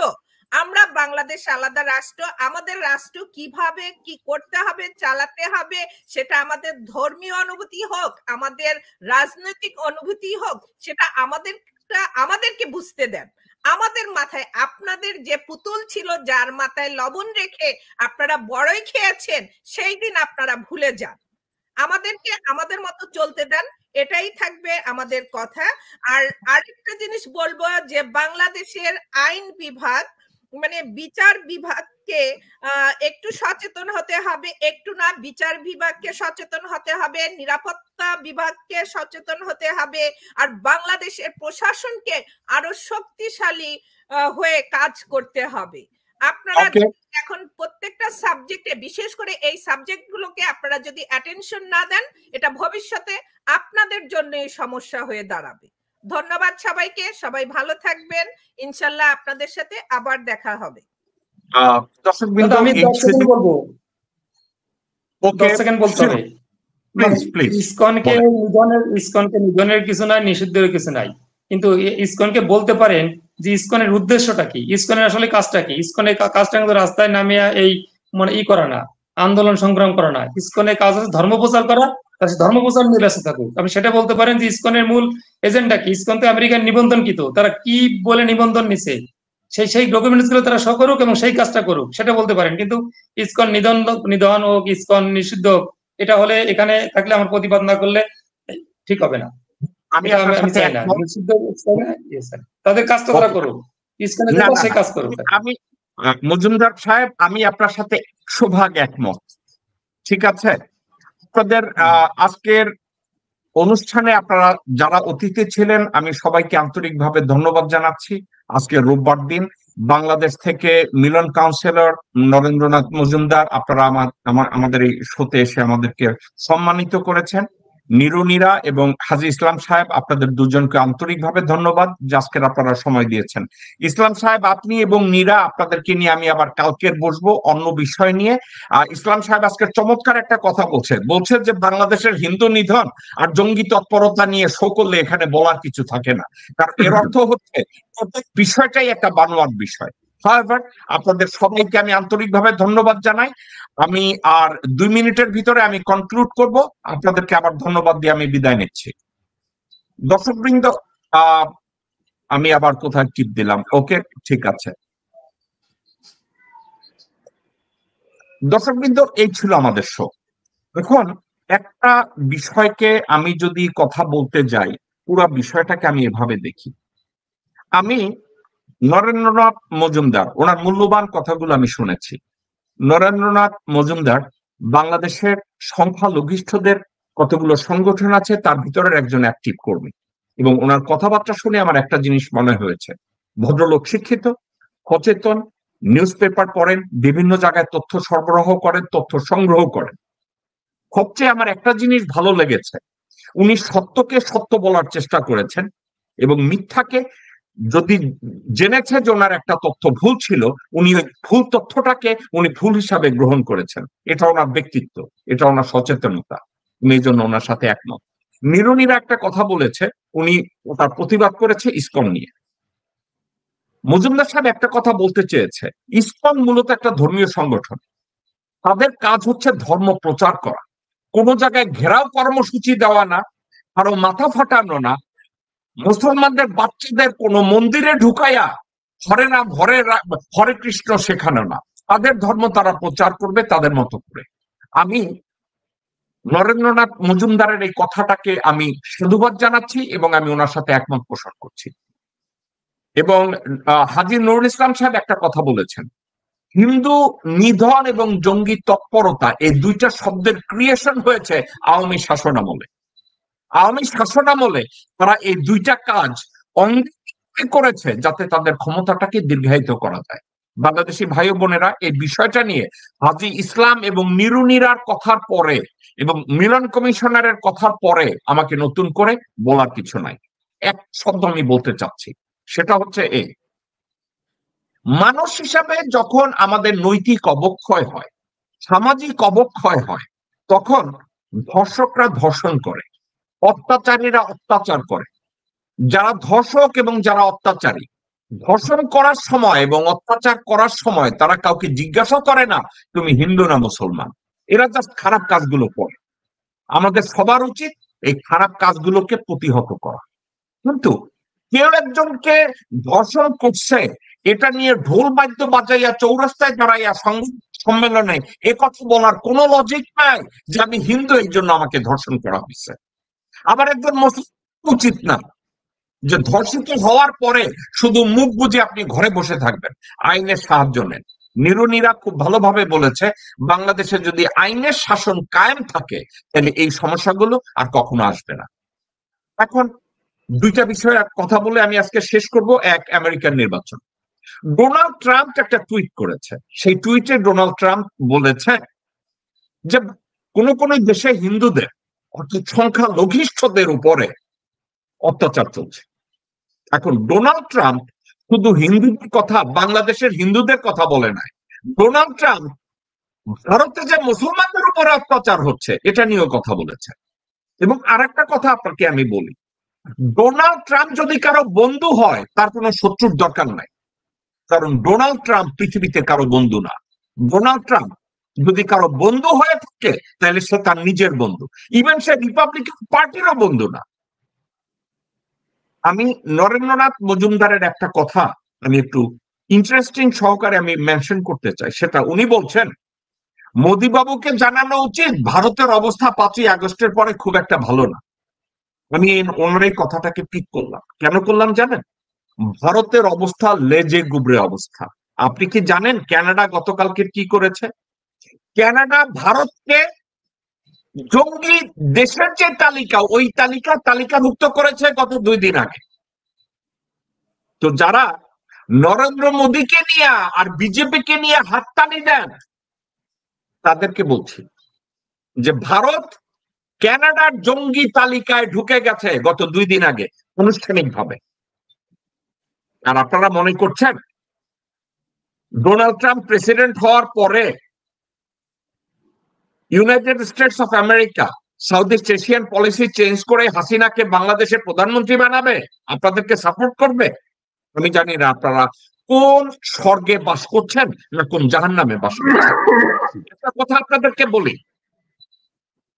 আমরা বাংলাদেশ আলাদা রাষ্ট্র, আমাদের রাষ্ট্র কিভাবে কি করতে হবে, চালাতে হবে, সেটা আমাদের ধর্মীয় অনুভূতি হোক, আমাদের রাজনৈতিক অনুভূতি হোক, সেটা আমাদেরকে বুঝতে দেন। আমাদের মাথায় আপনাদের যে পুতুল ছিল, যার মাথায় লবণ রেখে আপনারা বড়ই খেয়েছেন, সেই দিন আপনারা ভুলে যান। আমাদেরকে আমাদের মতো চলতে দেন, এটাই থাকবে আমাদের কথা। আর আরেকটা জিনিস বলবো যে বাংলাদেশের আইন বিভাগ, মানে বিচার বিভাগকে একটু সচেতন হতে হবে, একটু না, বিচার বিভাগকে সচেতন হতে হবে, নিরাপত্তা বিভাগকে সচেতন হতে হবে, আর বাংলাদেশের প্রশাসনকে আরো শক্তিশালী হয়ে কাজ করতে হবে। আপনারা এখন প্রত্যেকটা সাবজেক্টে, বিশেষ করে এই সাবজেক্টগুলোকে আপনারা যদি অ্যাটেনশন না দেন, এটা ভবিষ্যতে আপনাদের জন্য সমস্যা হয়ে দাঁড়াবে। ধন্যবাদ সবাইকে, সবাই ভালো থাকবেন, ইনশাল্লাহ আপনাদের সাথে আবার দেখা হবে। আমি 10 সেকেন্ড বলবো, 10 সেকেন্ড বলতে হবে। প্লিজ ইসকনকে নিধনের কিছু নাই, নিষিদ্ধের কিছু নাই, কিন্তু ইসকনকে বলতে পারেন যে ইসকনের উদ্দেশ্যটা কি, ইসকনের আসলে কাজটা কি। ইসকনের কাজটা কিন্তু রাস্তায় নামিয়ে এই মানে করা না, আন্দোলন সংগ্রাম করা না। ইসকনের কাজ হচ্ছে ধর্ম প্রচার করা, তার ধর্ম প্রচার নিয়ে ব্যস্ত থাকুক। আপনি সেটা বলতে পারেন যে ইসকনের মূল এজেন্ডা কি। ইসকন তো আমেরিকার নিবন্ধনকৃত, তারা কি বলে নিবন্ধন নিছে সেই ডকুমেন্টস গুলো তারা শো করুক এবং সেই কাজটা করুক, সেটা বলতে পারেন। কিন্তু ইসকন নিধন হোক, ইসকন নিষিদ্ধ, এটা হলে এখানে থাকলে আমার প্রতিবাদ না করলে ঠিক হবে না। আমি চাই না নিষিদ্ধ, তাদের কাজটা তারা করুক, ইসকনের সেই কাজ করুক। আমি মজুমদার সাহেব, আমি আপনার সাথে 100% একমত। ঠিক আছে, আপনাদের আজকের অনুষ্ঠানে আপনারা যারা অতিথি ছিলেন, আমি সবাইকে আন্তরিকভাবে ধন্যবাদ জানাচ্ছি। আজকে রোববার দিন বাংলাদেশ থেকে মিলন কাউন্সিলর নরেন্দ্রনাথ মজুমদার আপনারা আমাদের এই শোতে এসে আমাদেরকে সম্মানিত করেছেন। নিরুনিরা এবং হাজী ইসলাম সাহেব, আপনাদের দুজনকে আন্তরিকভাবে ধন্যবাদ যে আজকের আপনারা সময় দিয়েছেন। ইসলাম সাহেব, আপনি এবং নীরা, আপনাদেরকে নিয়ে আমি আবার কালকের বসবো অন্য বিষয় নিয়ে। ইসলাম সাহেব আজকে চমৎকার একটা কথা বলছে যে বাংলাদেশের হিন্দু নিধন আর জঙ্গি তৎপরতা নিয়ে শো করলে এখানে বলার কিছু থাকে না, কারণ এর অর্থ হচ্ছে প্রত্যেক বিষয়টাই একটা বানোয়াট বিষয়। আপনাদের সবাইকে আমি আন্তরিকভাবে ধন্যবাদ জানাই। আমি আর 2 মিনিটের ভিতরে আমি কনক্লুড করব, আপনাদেরকে আবার ধন্যবাদ দিয়ে আমি বিদায় নিচ্ছি। দর্শকবৃন্দ, আমি আবার কোথায় টিপ দিলাম, ওকে ঠিক আছে। দর্শকবৃন্দ, এই ছিল আমাদের শো। এখন একটা বিষয়কে আমি যদি কথা বলতে যাই, পুরো বিষয়টাকে আমি এভাবে দেখি। আমি নরেন্দ্রনাথ মজুমদার, ওনার মূল্যবান কথাগুলো আমি শুনেছি। নরেন্দ্রনাথ মজুমদার বাংলাদেশের সংখ্যালঘিষ্ঠদের কতগুলো সংগঠন আছে তার ভিতরের একজন অ্যাক্টিভ কর্মী, এবং ওনার কথাবার্তা শুনে আমার একটা জিনিস মনে হয়েছে, ভদ্রলোক শিক্ষিত, সচেতন, নিউজ পেপার পড়েন, বিভিন্ন জায়গায় তথ্য সরবরাহ করেন, তথ্য সংগ্রহ করেন। সবচেয়ে আমার একটা জিনিস ভালো লেগেছে, উনি সত্যকে সত্য বলার চেষ্টা করেছেন এবং মিথ্যাকে, যদি জেনেছে যে ওনার একটা তথ্য ভুল ছিল, উনি ওই ভুল তথ্যটাকে উনি ভুল হিসাবে গ্রহণ করেছেন। এটা ওনার ব্যক্তিত্ব, এটা ওনার সচেতনতা, উনি এই জন্য ওনার সাথে একমত। নিরুনিরা একটা কথা বলেছে, উনি তার প্রতিবাদ করেছে ইসকন নিয়ে। মজুমদার সাহেব একটা কথা বলতে চেয়েছে, ইসকন মূলত একটা ধর্মীয় সংগঠন, তাদের কাজ হচ্ছে ধর্ম প্রচার করা, কোন জায়গায় ঘেরাও কর্মসূচি দেওয়া না, কারো মাথা ফাটানো না, মুসলমানদের বাচ্চাদের কোন মন্দিরে ঢুকাইয়া হরে কৃষ্ণ শেখানো না, তাদের ধর্ম তারা প্রচার করবে তাদের মতো করে। আমি নরেন্দ্রনাথ মজুমদারের এই কথাটাকে আমি সাধুবাদ জানাচ্ছি এবং আমি ওনার সাথে একমত পোষণ করছি। এবং হাজী নুরুল ইসলাম সাহেব একটা কথা বলেছেন, হিন্দু নিধন এবং জঙ্গি তৎপরতা, এই দুইটা শব্দের ক্রিয়েশন হয়েছে আওয়ামী শাসনামলে। আওয়ামী শাসনামলে তারা এই দুইটা কাজ করেছে যাতে তাদের ক্ষমতাটাকে দীর্ঘায়িত করা যায়। বাংলাদেশি ভাই বোনেরা, এই বিষয়টা নিয়ে হাজী ইসলাম এবং নিরুনিরার কথার পরে এবং মিলন কমিশনারের কথার পরে আমাকে নতুন করে বলার কিছু নাই। এক শব্দ আমি বলতে চাচ্ছি, সেটা হচ্ছে এই, মানুষ হিসাবে যখন আমাদের নৈতিক অবক্ষয় হয়, সামাজিক অবক্ষয় হয়, তখন ধর্ষকরা ধর্ষণ করে, অত্যাচারীরা অত্যাচার করে। যারা ধর্ষক এবং যারা অত্যাচারী, ধর্ষণ করার সময় এবং অত্যাচার করার সময় তারা কাউকে জিজ্ঞাসা করে না তুমি হিন্দু না মুসলমান, এরা জাস্ট খারাপ কাজগুলো করে। আমাদের সবার উচিত এই খারাপ কাজগুলোকে প্রতিহত করা। কিন্তু কেউ একজনকে ধর্ষণ করছে, এটা নিয়ে ঢোল বাদ্য বাজাইয়া চৌরাস্তায় দাঁড়াইয়া সম্মেলনে এ কথা বলার কোনো লজিক নাই যে আমি হিন্দু এই জন্য আমাকে ধর্ষণ করা হয়েছে। আবার একজন মুসলিম উচিত না যে ধর্ষিত হওয়ার পরে শুধু মুখ বুঝে আপনি ঘরে বসে থাকবেন, আইনের সাহায্য নেন। নিরুনিরা খুব ভালোভাবে বলেছে, বাংলাদেশে যদি আইনের শাসন কায়েম থাকে তাহলে এই সমস্যাগুলো আর কখনো আসবে না। এখন দুইটা বিষয়ে কথা বলে আমি আজকে শেষ করব। এক, আমেরিকার নির্বাচন। ডোনাল্ড ট্রাম্প একটা টুইট করেছে, সেই টুইটে ডোনাল্ড ট্রাম্প বলেছে যে কোন কোন দেশে হিন্দুদের অর্থাৎ সংখ্যালঘিষ্ঠদের উপরে অত্যাচার চলছে। এখন ডোনাল্ড ট্রাম্প শুধু হিন্দুদের কথা, বাংলাদেশের হিন্দুদের কথা বলে নাই। ডোনাল্ড ট্রাম্প ভারতে যে মুসলমানদের উপরে অত্যাচার হচ্ছে এটা নিয়েও কথা বলেছেন। এবং আরেকটা কথা আপনাকে আমি বলি, ডোনাল্ড ট্রাম্প যদি কারো বন্ধু হয় তার কোনো শত্রুর দরকার নাই, কারণ ডোনাল্ড ট্রাম্প পৃথিবীতে কারো বন্ধু না। ডোনাল্ড ট্রাম্প যদি কারো বন্ধু হয়ে থাকে তাহলে সে তার নিজের বন্ধু, ইভেন সে রিপাবলিকান পার্টিরও বন্ধু না। আমি নরেন্দ্রনাথ মজুমদারের একটা কথা আমি একটু ইন্টারেস্টিং সহকারে আমি মেনশন করতে চাই, সেটা উনি বলছেন মোদি বাবুকে জানানো উচিত ভারতের অবস্থা 5ই আগস্টের পরে খুব একটা ভালো না। আমি ওনার এই কথাটাকে পিক করলাম। কেন করলাম জানেন? ভারতের অবস্থা লেজে গুবরে অবস্থা। আপনি কি জানেন কানাডা গতকালকে কি করেছে? কানাডা ভারতকে জঙ্গি দেশের যে তালিকা, ওই তালিকাভুক্ত করেছে গত 2 দিন আগে। তো যারা নরেন্দ্র মোদীকে নিয়ে আর বিজেপিকে নিয়ে হাততালি দেন তাদেরকে বলছি যে ভারত কানাডার জঙ্গি তালিকায় ঢুকে গেছে গত 2 দিন আগে আনুষ্ঠানিকভাবে। আর আপনারা মনে করছেন ডোনাল্ড ট্রাম্প প্রেসিডেন্ট হওয়ার পরে United states of America south east Asian policy change করে হাসিনাকে বাংলাদেশের প্রধানমন্ত্রী বানাবে, আপনাদেরকে সাপোর্ট করবে? আমি জানি না আপনারা কোন স্বর্গে বাস করছেন না কোন জাহান্নামে বাস করছেন। একটা কথা আপনাদেরকে বলি,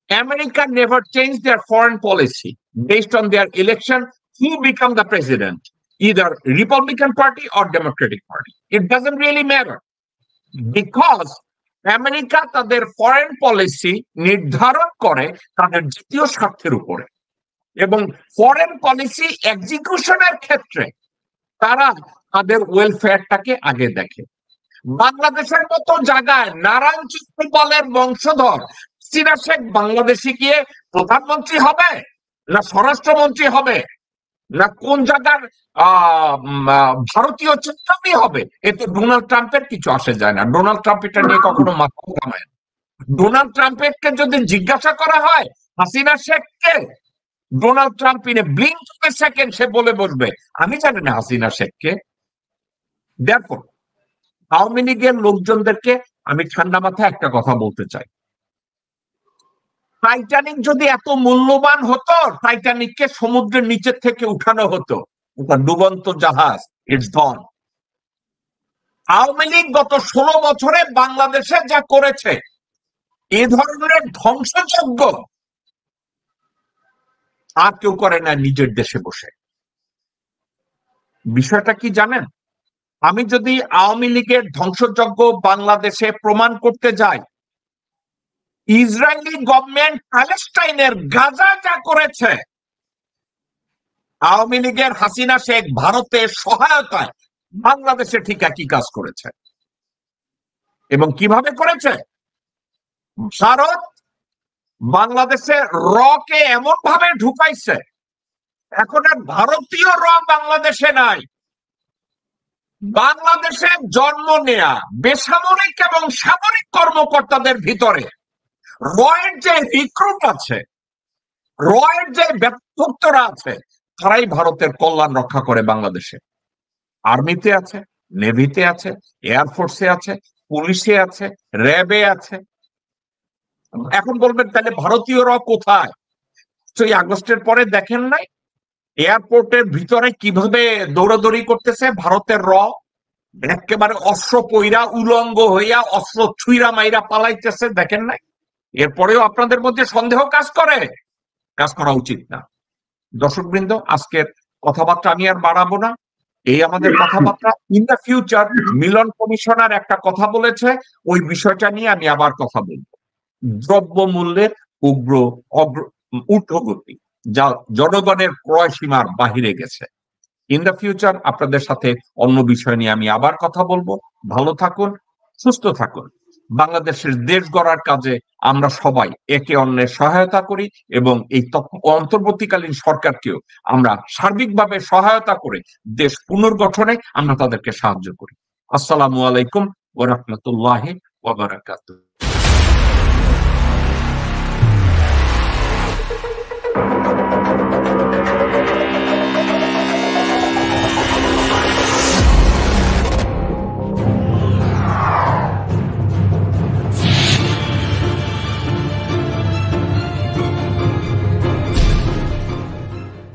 America never changed their foreign policy based on their election who become the president, either Republican Party or Democratic Party. It doesn't really matter because America তাদের ফরেন পলিসি নির্ধারণ করে তাদের জাতীয় স্বার্থের উপরে, এবং ফরেন পলিসি এক্সিকিউশনের ক্ষেত্রে তারা তাদের ওয়েলফেয়ারটাকে আগে দেখে। বাংলাদেশের মতো জায়গায় নারায়ণ চক্রপালের বংশধর হাসিনা শেখ বাংলাদেশে গিয়ে প্রধানমন্ত্রী হবে না স্বরাষ্ট্রমন্ত্রী হবে না কোন জায়গার ভারতীয় চিন্তাই হবে, এতে ডোনাল্ড ট্রাম্পের কিছু আসে যায় না। ডোনাল্ড ট্রাম্প এটা নিয়ে কখনো মাথা ঘামায় না। ডোনাল্ড ট্রাম্পকে যদি জিজ্ঞাসা করা হয় হাসিনা শেখকে, Donald Trump in a blink of a second সে বলে বসবে আমি জানি না হাসিনা শেখকে। দেখো আওয়ামী লীগের লোকজনদেরকে আমি ঠান্ডা মাথায় একটা কথা বলতে চাই, টাইটানিক যদি এত মূল্যবান হতো টাইটানিককে সমুদ্রের নিচের থেকে উঠানো হতো, ওটা ডুবন্ত জাহাজ, ইটস গন। আওয়ামী লীগ গত 16 বছরে বাংলাদেশে যা করেছে এ ধরনের ধ্বংসযজ্ঞ আর কেউ করে না নিজের দেশে বসে। বিষয়টা কি জানেন? আমি যদি আওয়ামী লীগের ধ্বংসযজ্ঞ বাংলাদেশে প্রমাণ করতে যাই, ইসরায়েলি গভর্নমেন্ট প্যালেস্টাইনের গাজা যা করেছে, আওয়ামী লীগের হাসিনা শেখ ভারতের সহায়তায় বাংলাদেশে ঠিক একই কাজ করেছে। এবং কিভাবে করেছে? ভারত বাংলাদেশে রকে এমন ভাবে ঢুকাইছে এখন আর ভারতীয় র বাংলাদেশে নাই। বাংলাদেশে জন্ম নেয়া বেসামরিক এবং সামরিক কর্মকর্তাদের ভিতরে রয়ের যে রিক্রুট আছে, রয়ের যে ব্যক্তিত্বরা আছে, তারাই ভারতের কল্যাণ রক্ষা করে বাংলাদেশে। আর্মিতে আছে, নেভিতে আছে, এয়ারফোর্সে আছে, পুলিশে আছে, র্যাবে আছে। এখন বলবেন তাহলে ভারতীয়রা কোথায়? 5ই আগস্টের পরে দেখেন নাই এয়ারপোর্টের ভিতরে কিভাবে দৌড়াদৌড়ি করতেছে ভারতের র? একেবারে অস্ত্র পইরা উলঙ্গ হইয়া অস্ত্র ছুঁইরা মাইরা পালাইতেছে, দেখেন নাই? এরপরেও আপনাদের মধ্যে সন্দেহ কাজ করে? কাজ করা উচিত না। দর্শকবৃন্দ, আজকের কথাবার্তা আমি আর বাড়াবো না। এই আমাদের কথাবার্তা। In the future Milan commissioner একটা কথা বলেছে, ওই বিষয়টা নিয়ে আমি আবার কথা বলবো। দ্রব্য মূল্যের উগ্র ঊর্ধ্বগতি যা জনগণের ক্রয় সীমার বাহিরে গেছে। ইন দ্য ফিউচার আপনাদের সাথে অন্য বিষয় নিয়ে আমি আবার কথা বলবো। ভালো থাকুন, সুস্থ থাকুন। বাংলাদেশের দেশ গড়ার কাজে আমরা সবাই একে অন্যের সহায়তা করি এবং এই অন্তর্বর্তীকালীন সরকারকেও আমরা সার্বিকভাবে সহায়তা করে দেশ পুনর্গঠনে আমরা তাদেরকে সাহায্য করি। আসসালামু আলাইকুম ওয়া রাহমাতুল্লাহি ওয়া বারাকাতুহু।